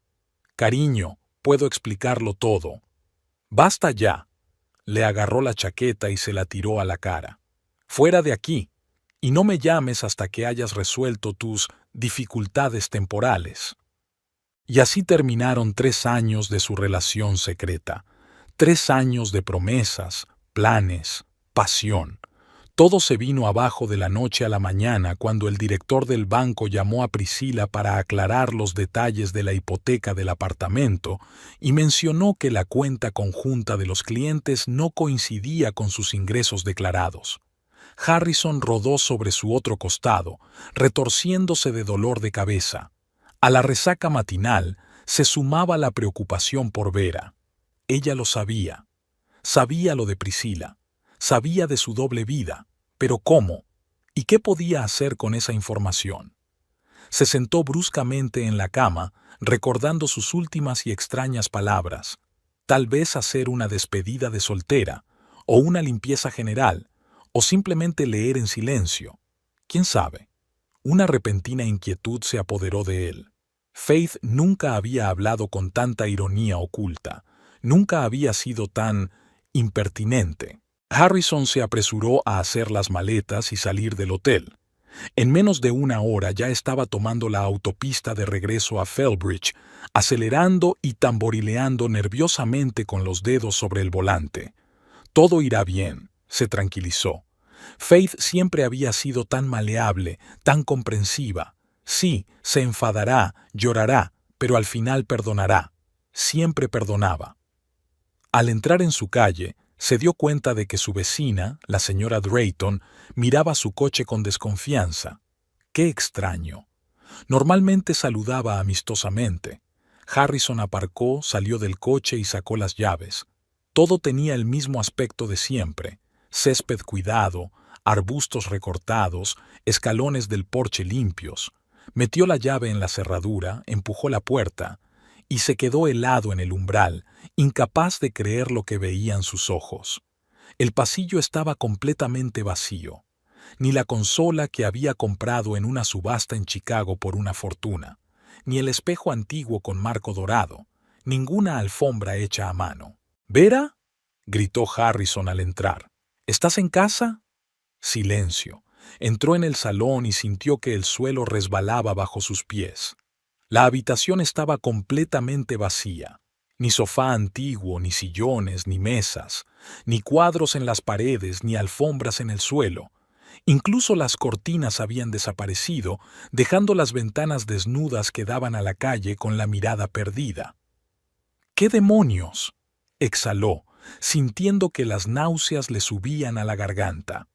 S1: «Cariño, puedo explicarlo todo». «Basta ya». Le agarró la chaqueta y se la tiró a la cara. «Fuera de aquí. Y no me llames hasta que hayas resuelto tus dificultades temporales». Y así terminaron 3 años de su relación secreta. 3 años de promesas, planes, pasión. Todo se vino abajo de la noche a la mañana cuando el director del banco llamó a Priscila para aclarar los detalles de la hipoteca del apartamento y mencionó que la cuenta conjunta de los clientes no coincidía con sus ingresos declarados. Harrison rodó sobre su otro costado, retorciéndose de dolor de cabeza. A la resaca matinal se sumaba la preocupación por Vera. Ella lo sabía. Sabía lo de Priscila. Sabía de su doble vida. ¿Pero cómo? ¿Y qué podía hacer con esa información? Se sentó bruscamente en la cama, recordando sus últimas y extrañas palabras. Tal vez hacer una despedida de soltera, o una limpieza general, o simplemente leer en silencio. ¿Quién sabe? Una repentina inquietud se apoderó de él. Faith nunca había hablado con tanta ironía oculta. Nunca había sido tan impertinente. Harrison se apresuró a hacer las maletas y salir del hotel. En menos de 1 hora ya estaba tomando la autopista de regreso a Fellbridge, acelerando y tamborileando nerviosamente con los dedos sobre el volante. Todo irá bien, se tranquilizó. Faith siempre había sido tan maleable, tan comprensiva. Sí, se enfadará, llorará, pero al final perdonará. Siempre perdonaba. Al entrar en su calle, se dio cuenta de que su vecina, la señora Drayton, miraba su coche con desconfianza. ¡Qué extraño! Normalmente saludaba amistosamente. Harrison aparcó, salió del coche y sacó las llaves. Todo tenía el mismo aspecto de siempre: césped cuidado, arbustos recortados, escalones del porche limpios. Metió la llave en la cerradura, empujó la puerta, y se quedó helado en el umbral, incapaz de creer lo que veían sus ojos. El pasillo estaba completamente vacío. Ni la consola que había comprado en una subasta en Chicago por una fortuna, ni el espejo antiguo con marco dorado, ninguna alfombra hecha a mano. —¿Vera? —gritó Harrison al entrar. —¿Estás en casa? Silencio. Entró en el salón y sintió que el suelo resbalaba bajo sus pies. La habitación estaba completamente vacía. Ni sofá antiguo, ni sillones, ni mesas, ni cuadros en las paredes, ni alfombras en el suelo. Incluso las cortinas habían desaparecido, dejando las ventanas desnudas que daban a la calle con la mirada perdida. —¿Qué demonios? —exhaló, sintiendo que las náuseas le subían a la garganta.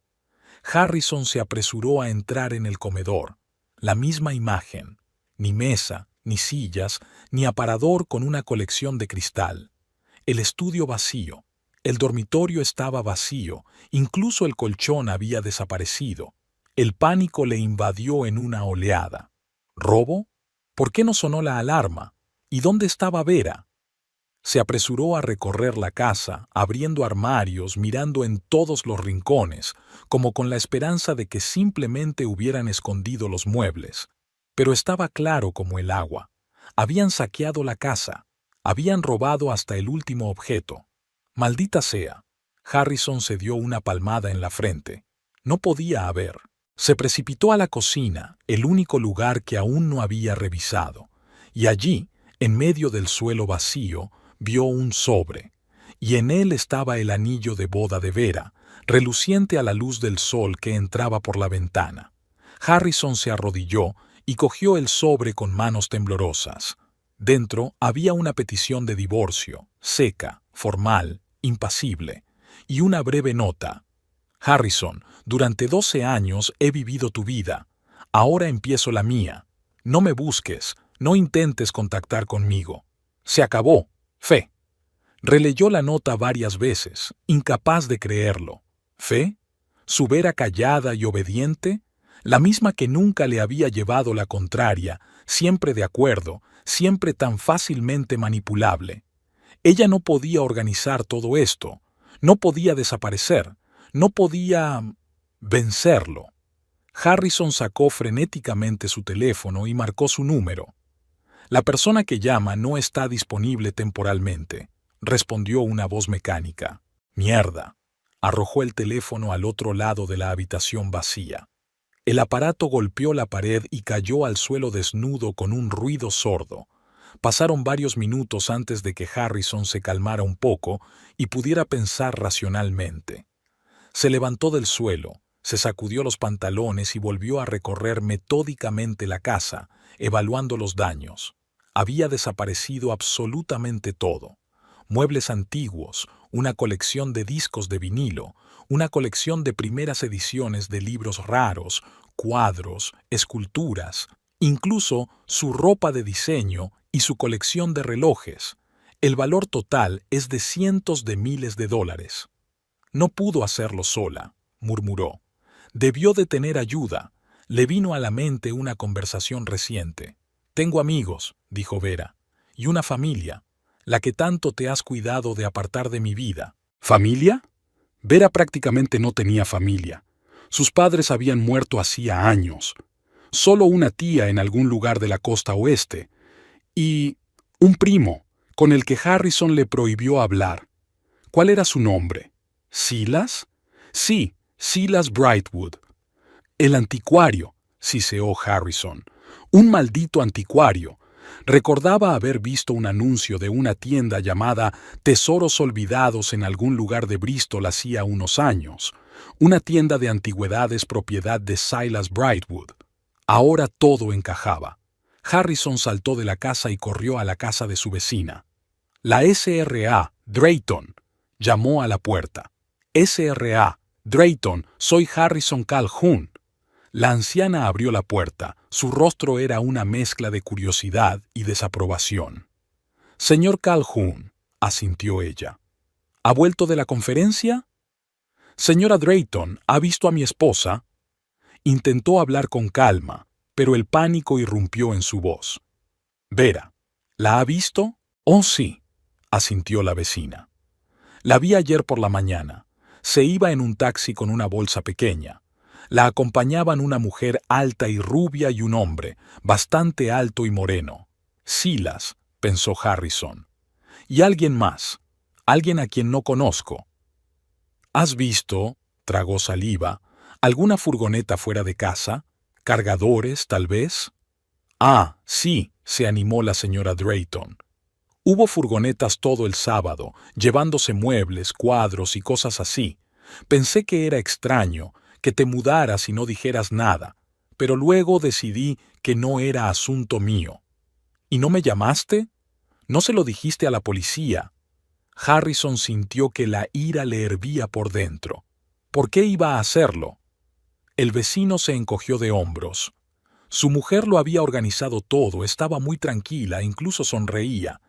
S1: Harrison se apresuró a entrar en el comedor. La misma imagen. Ni mesa, ni sillas, ni aparador con una colección de cristal. El estudio vacío. El dormitorio estaba vacío, incluso el colchón había desaparecido. El pánico le invadió en una oleada. ¿Robo? ¿Por qué no sonó la alarma? ¿Y dónde estaba Vera? Se apresuró a recorrer la casa, abriendo armarios, mirando en todos los rincones, como con la esperanza de que simplemente hubieran escondido los muebles. Pero estaba claro como el agua. Habían saqueado la casa. Habían robado hasta el último objeto. Maldita sea. Harrison se dio una palmada en la frente. No podía haber. Se precipitó a la cocina, el único lugar que aún no había revisado, y allí, en medio del suelo vacío, vio un sobre, y en él estaba el anillo de boda de Vera, reluciente a la luz del sol que entraba por la ventana. Harrison se arrodilló y cogió el sobre con manos temblorosas. Dentro había una petición de divorcio, seca, formal, impasible, y una breve nota. Harrison, durante 12 años he vivido tu vida. Ahora empiezo la mía. No me busques, no intentes contactar conmigo. Se acabó. Fe. Releyó la nota varias veces, incapaz de creerlo. ¿Fe? ¿Su Vera callada y obediente? La misma que nunca le había llevado la contraria, siempre de acuerdo, siempre tan fácilmente manipulable. Ella no podía organizar todo esto, no podía desaparecer, no podía vencerlo. Harrison sacó frenéticamente su teléfono y marcó su número. La persona que llama no está disponible temporalmente, respondió una voz mecánica. Mierda. Arrojó el teléfono al otro lado de la habitación vacía. El aparato golpeó la pared y cayó al suelo desnudo con un ruido sordo. Pasaron varios minutos antes de que Harrison se calmara un poco y pudiera pensar racionalmente. Se levantó del suelo, se sacudió los pantalones y volvió a recorrer metódicamente la casa, evaluando los daños. Había desaparecido absolutamente todo. Muebles antiguos, una colección de discos de vinilo, una colección de primeras ediciones de libros raros, cuadros, esculturas, incluso su ropa de diseño y su colección de relojes. El valor total es de cientos de miles de dólares. No pudo hacerlo sola, murmuró. Debió de tener ayuda. Le vino a la mente una conversación reciente. Tengo amigos, dijo Vera, y una familia, la que tanto te has cuidado de apartar de mi vida. ¿Familia? Vera prácticamente no tenía familia. Sus padres habían muerto hacía años. Solo una tía en algún lugar de la costa oeste. Y un primo, con el que Harrison le prohibió hablar. ¿Cuál era su nombre? ¿Silas? Sí, Silas Brightwood. El anticuario, siseó Harrison. Un maldito anticuario. Recordaba haber visto un anuncio de una tienda llamada Tesoros Olvidados en algún lugar de Bristol hacía unos años. Una tienda de antigüedades propiedad de Silas Brightwood. Ahora todo encajaba. Harrison saltó de la casa y corrió a la casa de su vecina. La S.R.A. Drayton llamó a la puerta. S.R.A. Drayton, soy Harrison Calhoun. La anciana abrió la puerta. Su rostro era una mezcla de curiosidad y desaprobación. Señor Calhoun, asintió ella. ¿Ha vuelto de la conferencia? Señora Drayton, ¿ha visto a mi esposa? Intentó hablar con calma, pero el pánico irrumpió en su voz. Vera, ¿La ha visto? Oh, sí, asintió la vecina. La vi ayer por la mañana. Se iba en un taxi con una bolsa pequeña. La acompañaban una mujer alta y rubia y un hombre, bastante alto y moreno. Silas, pensó Harrison. Y alguien más, alguien a quien no conozco. ¿Has visto, tragó saliva, alguna furgoneta fuera de casa? ¿Cargadores, tal vez? Ah, sí, se animó la señora Drayton. Hubo furgonetas todo el sábado, llevándose muebles, cuadros y cosas así. Pensé que era extraño, que te mudaras y no dijeras nada, pero luego decidí que no era asunto mío. ¿Y no me llamaste? ¿No se lo dijiste a la policía? Harrison sintió que la ira le hervía por dentro. ¿Por qué iba a hacerlo? El vecino se encogió de hombros. Su mujer lo había organizado todo, estaba muy tranquila, incluso sonreía.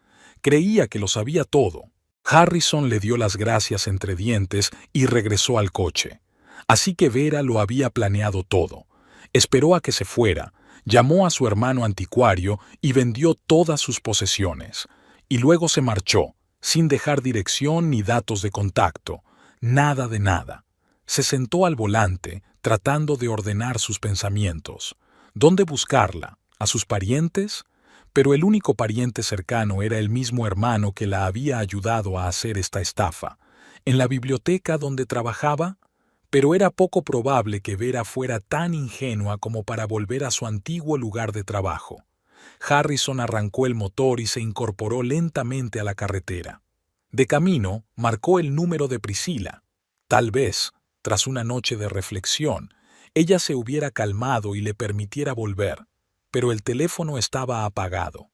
S1: Creía que lo sabía todo. Harrison le dio las gracias entre dientes y regresó al coche. Así que Vera lo había planeado todo. Esperó a que se fuera, llamó a su hermano anticuario y vendió todas sus posesiones. Y luego se marchó, sin dejar dirección ni datos de contacto. Nada de nada. Se sentó al volante, tratando de ordenar sus pensamientos. ¿Dónde buscarla? ¿A sus parientes? Pero el único pariente cercano era el mismo hermano que la había ayudado a hacer esta estafa. ¿En la biblioteca donde trabajaba? Pero era poco probable que Vera fuera tan ingenua como para volver a su antiguo lugar de trabajo. Harrison arrancó el motor y se incorporó lentamente a la carretera. De camino, marcó el número de Priscila. Tal vez, tras una noche de reflexión, ella se hubiera calmado y le permitiera volver, pero el teléfono estaba apagado.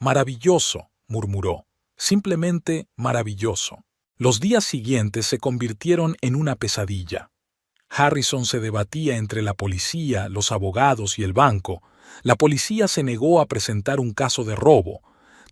S1: Maravilloso, murmuró, simplemente maravilloso. Los días siguientes se convirtieron en una pesadilla. Harrison se debatía entre la policía, los abogados y el banco. La policía se negó a presentar un caso de robo.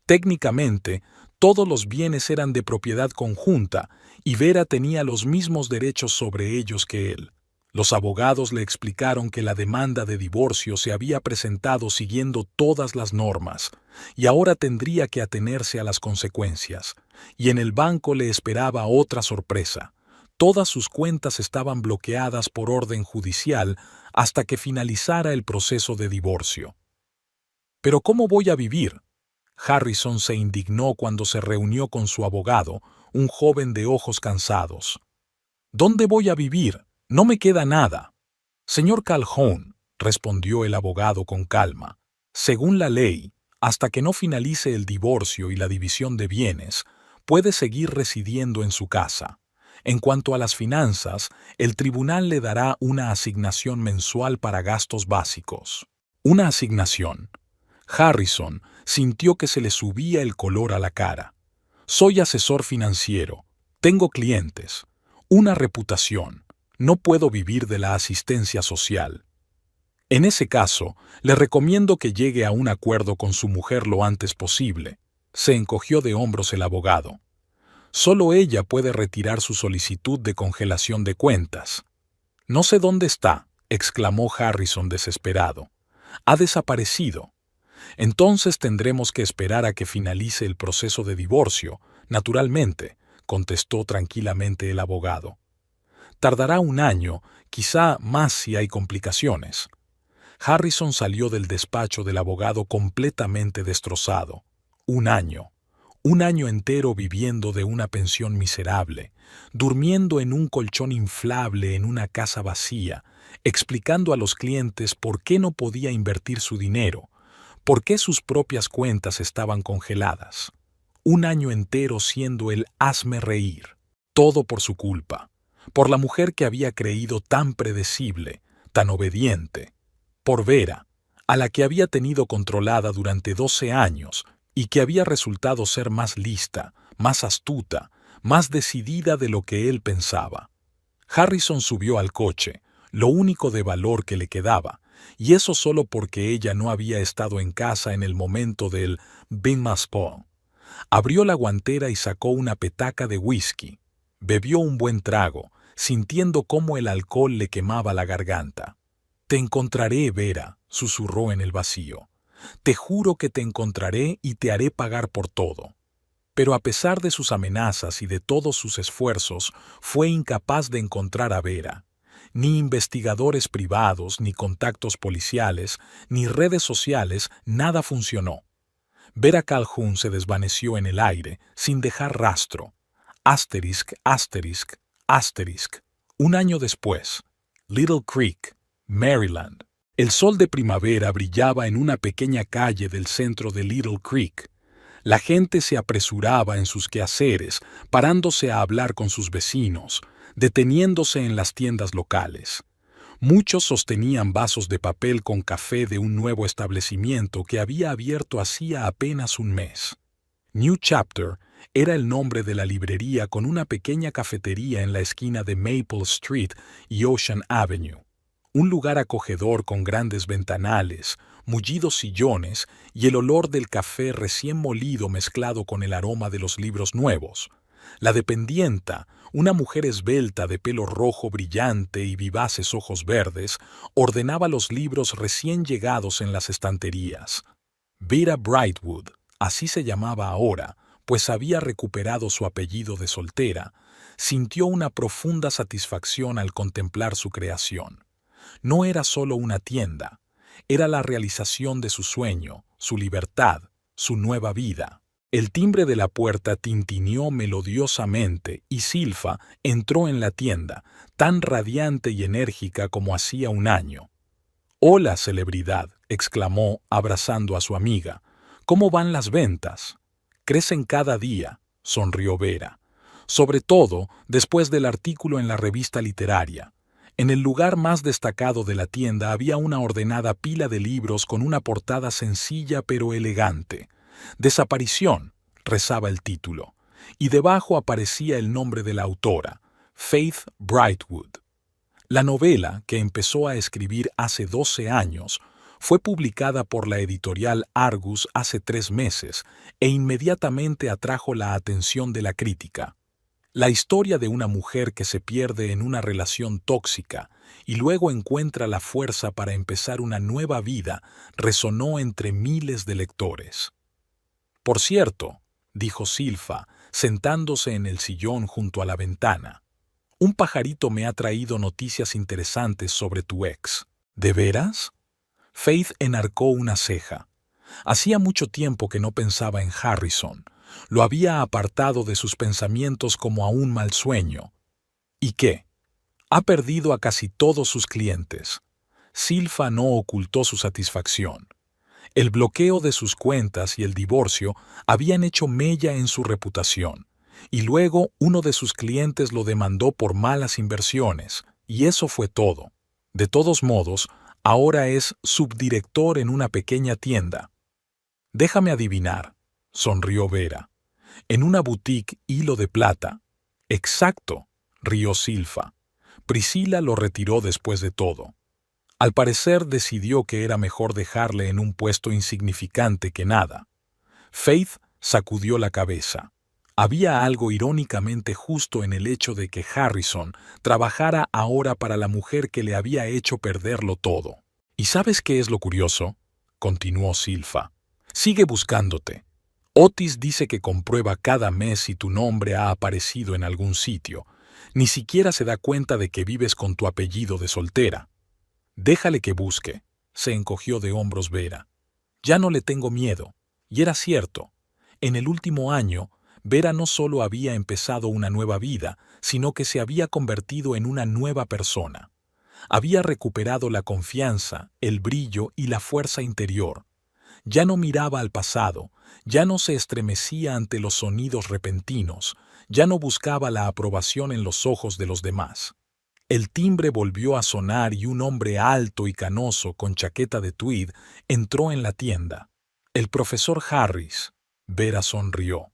S1: Técnicamente, todos los bienes eran de propiedad conjunta y Vera tenía los mismos derechos sobre ellos que él. Los abogados le explicaron que la demanda de divorcio se había presentado siguiendo todas las normas y ahora tendría que atenerse a las consecuencias. Y en el banco le esperaba otra sorpresa. Todas sus cuentas estaban bloqueadas por orden judicial hasta que finalizara el proceso de divorcio. ¿Pero cómo voy a vivir? Harrison se indignó cuando se reunió con su abogado, un joven de ojos cansados. ¿Dónde voy a vivir? No me queda nada. Señor Calhoun, respondió el abogado con calma, según la ley, hasta que no finalice el divorcio y la división de bienes, puede seguir residiendo en su casa. En cuanto a las finanzas, el tribunal le dará una asignación mensual para gastos básicos. Una asignación. Harrison sintió que se le subía el color a la cara. Soy asesor financiero. Tengo clientes. Una reputación. No puedo vivir de la asistencia social. En ese caso, le recomiendo que llegue a un acuerdo con su mujer lo antes posible. Se encogió de hombros el abogado. Solo ella puede retirar su solicitud de congelación de cuentas. No sé dónde está, exclamó Harrison desesperado. Ha desaparecido. Entonces tendremos que esperar a que finalice el proceso de divorcio, naturalmente, contestó tranquilamente el abogado. Tardará un año, quizá más si hay complicaciones. Harrison salió del despacho del abogado completamente destrozado. Un año entero viviendo de una pensión miserable, durmiendo en un colchón inflable en una casa vacía, explicando a los clientes por qué no podía invertir su dinero, por qué sus propias cuentas estaban congeladas. Un año entero siendo el hazme reír, todo por su culpa, por la mujer que había creído tan predecible, tan obediente, por Vera, a la que había tenido controlada durante 12 años y que había resultado ser más lista, más astuta, más decidida de lo que él pensaba. Harrison subió al coche, lo único de valor que le quedaba, y eso solo porque ella no había estado en casa en el momento del bain maspont. Abrió la guantera y sacó una petaca de whisky. Bebió un buen trago, sintiendo cómo el alcohol le quemaba la garganta. «Te encontraré, Vera», susurró en el vacío. Te juro que te encontraré y te haré pagar por todo. Pero a pesar de sus amenazas y de todos sus esfuerzos, fue incapaz de encontrar a Vera. Ni investigadores privados, ni contactos policiales, ni redes sociales, nada funcionó. Vera Calhoun se desvaneció en el aire, sin dejar rastro. Asterisk, asterisk, asterisk. Un año después, Little Creek, Maryland. El sol de primavera brillaba en una pequeña calle del centro de Little Creek. La gente se apresuraba en sus quehaceres, parándose a hablar con sus vecinos, deteniéndose en las tiendas locales. Muchos sostenían vasos de papel con café de un nuevo establecimiento que había abierto hacía apenas un mes. New Chapter era el nombre de la librería con una pequeña cafetería en la esquina de Maple Street y Ocean Avenue. Un lugar acogedor con grandes ventanales, mullidos sillones y el olor del café recién molido mezclado con el aroma de los libros nuevos. La dependienta, una mujer esbelta de pelo rojo brillante y vivaces ojos verdes, ordenaba los libros recién llegados en las estanterías. Vera Brightwood, así se llamaba ahora, pues había recuperado su apellido de soltera, sintió una profunda satisfacción al contemplar su creación. No era solo una tienda, era la realización de su sueño, su libertad, su nueva vida. El timbre de la puerta tintineó melodiosamente y Silfa entró en la tienda, tan radiante y enérgica como hacía un año. «Hola, celebridad», exclamó, abrazando a su amiga. «¿Cómo van las ventas?» «Crecen cada día», sonrió Vera. «Sobre todo después del artículo en la revista literaria». En el lugar más destacado de la tienda había una ordenada pila de libros con una portada sencilla pero elegante. «Desaparición», rezaba el título, y debajo aparecía el nombre de la autora, Faith Brightwood. La novela, que empezó a escribir hace 12 años, fue publicada por la editorial Argus hace 3 meses e inmediatamente atrajo la atención de la crítica. La historia de una mujer que se pierde en una relación tóxica y luego encuentra la fuerza para empezar una nueva vida resonó entre miles de lectores. «Por cierto», dijo Silfa, sentándose en el sillón junto a la ventana, «un pajarito me ha traído noticias interesantes sobre tu ex». «¿De veras?» Faith enarcó una ceja. Hacía mucho tiempo que no pensaba en Harrison. Lo había apartado de sus pensamientos como a un mal sueño. ¿Y qué? Ha perdido a casi todos sus clientes. Silfa no ocultó su satisfacción. El bloqueo de sus cuentas y el divorcio habían hecho mella en su reputación, y luego uno de sus clientes lo demandó por malas inversiones, y eso fue todo. De todos modos, ahora es subdirector en una pequeña tienda. «Déjame adivinar», sonrió Vera. «En una boutique hilo de plata». «Exacto», rió Silfa. Priscila lo retiró después de todo. Al parecer decidió que era mejor dejarle en un puesto insignificante que nada. Faith sacudió la cabeza. Había algo irónicamente justo en el hecho de que Harrison trabajara ahora para la mujer que le había hecho perderlo todo. «¿Y sabes qué es lo curioso?», continuó Silfa. «Sigue buscándote. Otis dice que comprueba cada mes si tu nombre ha aparecido en algún sitio. Ni siquiera se da cuenta de que vives con tu apellido de soltera». «Déjale que busque», se encogió de hombros Vera. «Ya no le tengo miedo». Y era cierto. En el último año, Vera no solo había empezado una nueva vida, sino que se había convertido en una nueva persona. Había recuperado la confianza, el brillo y la fuerza interior. Ya no miraba al pasado, ya no se estremecía ante los sonidos repentinos, ya no buscaba la aprobación en los ojos de los demás. El timbre volvió a sonar y un hombre alto y canoso con chaqueta de tweed entró en la tienda. «El profesor Harris», Vera sonrió.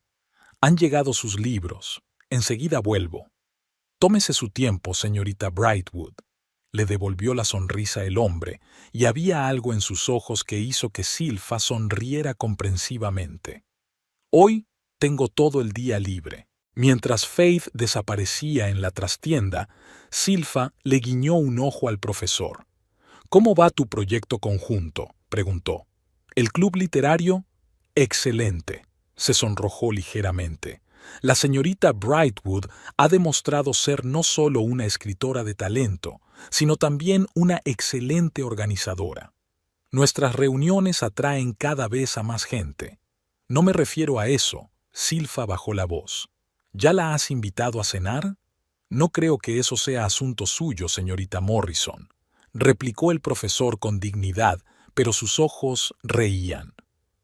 S1: «Han llegado sus libros. Enseguida vuelvo». «Tómese su tiempo, señorita Brightwood», le devolvió la sonrisa el hombre, y había algo en sus ojos que hizo que Silfa sonriera comprensivamente. «Hoy tengo todo el día libre». Mientras Faith desaparecía en la trastienda, Silfa le guiñó un ojo al profesor. «¿Cómo va tu proyecto conjunto?», preguntó. ¿El club literario? Excelente. Se sonrojó ligeramente. La señorita Brightwood ha demostrado ser no solo una escritora de talento, sino también una excelente organizadora. Nuestras reuniones atraen cada vez a más gente. No me refiero a eso, Silfa bajó la voz. ¿Ya la has invitado a cenar? No creo que eso sea asunto suyo, señorita Morrison, replicó el profesor con dignidad, pero sus ojos reían.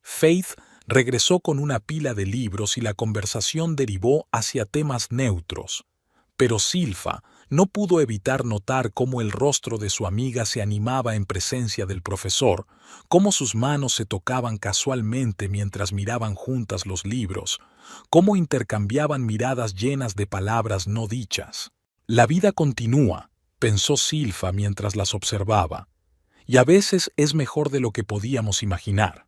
S1: Faith regresó con una pila de libros y la conversación derivó hacia temas neutros. Pero Silfa no pudo evitar notar cómo el rostro de su amiga se animaba en presencia del profesor, cómo sus manos se tocaban casualmente mientras miraban juntas los libros, cómo intercambiaban miradas llenas de palabras no dichas. La vida continúa, pensó Silfa mientras las observaba, y a veces es mejor de lo que podíamos imaginar.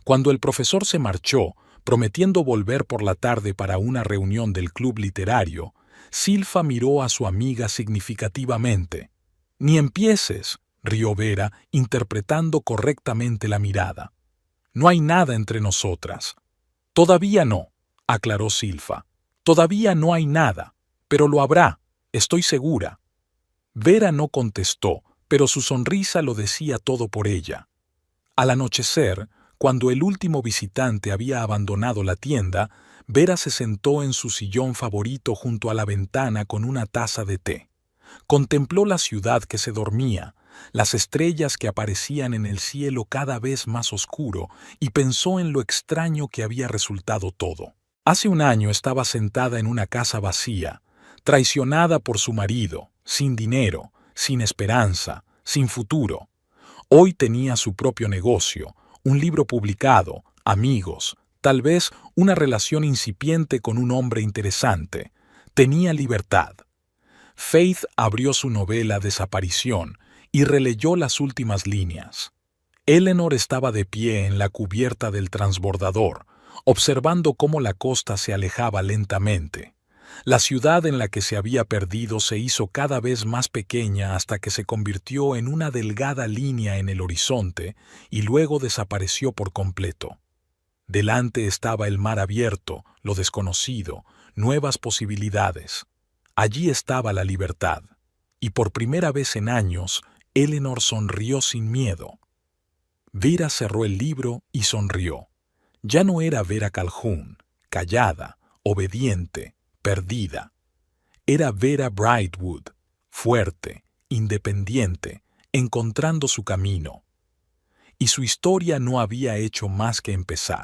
S1: Cuando el profesor se marchó, prometiendo volver por la tarde para una reunión del club literario, Silfa miró a su amiga significativamente. «Ni empieces», rió Vera, interpretando correctamente la mirada. «No hay nada entre nosotras». «Todavía no», aclaró Silfa. «Todavía no hay nada, pero lo habrá, estoy segura». Vera no contestó, pero su sonrisa lo decía todo por ella. Al anochecer, cuando el último visitante había abandonado la tienda, Vera se sentó en su sillón favorito junto a la ventana con una taza de té. Contempló la ciudad que se dormía, las estrellas que aparecían en el cielo cada vez más oscuro, y pensó en lo extraño que había resultado todo. Hace un año estaba sentada en una casa vacía, traicionada por su marido, sin dinero, sin esperanza, sin futuro. Hoy tenía su propio negocio, un libro publicado, amigos, tal vez una relación incipiente con un hombre interesante. Tenía libertad. Faith abrió su novela Desaparición y releyó las últimas líneas. Eleanor estaba de pie en la cubierta del transbordador, observando cómo la costa se alejaba lentamente. La ciudad en la que se había perdido se hizo cada vez más pequeña hasta que se convirtió en una delgada línea en el horizonte y luego desapareció por completo. Delante estaba el mar abierto, lo desconocido, nuevas posibilidades. Allí estaba la libertad. Y por primera vez en años, Eleanor sonrió sin miedo. Vera cerró el libro y sonrió. Ya no era Vera Calhoun, callada, obediente, perdida. Era Vera Brightwood, fuerte, independiente, encontrando su camino. Y su historia no había hecho más que empezar.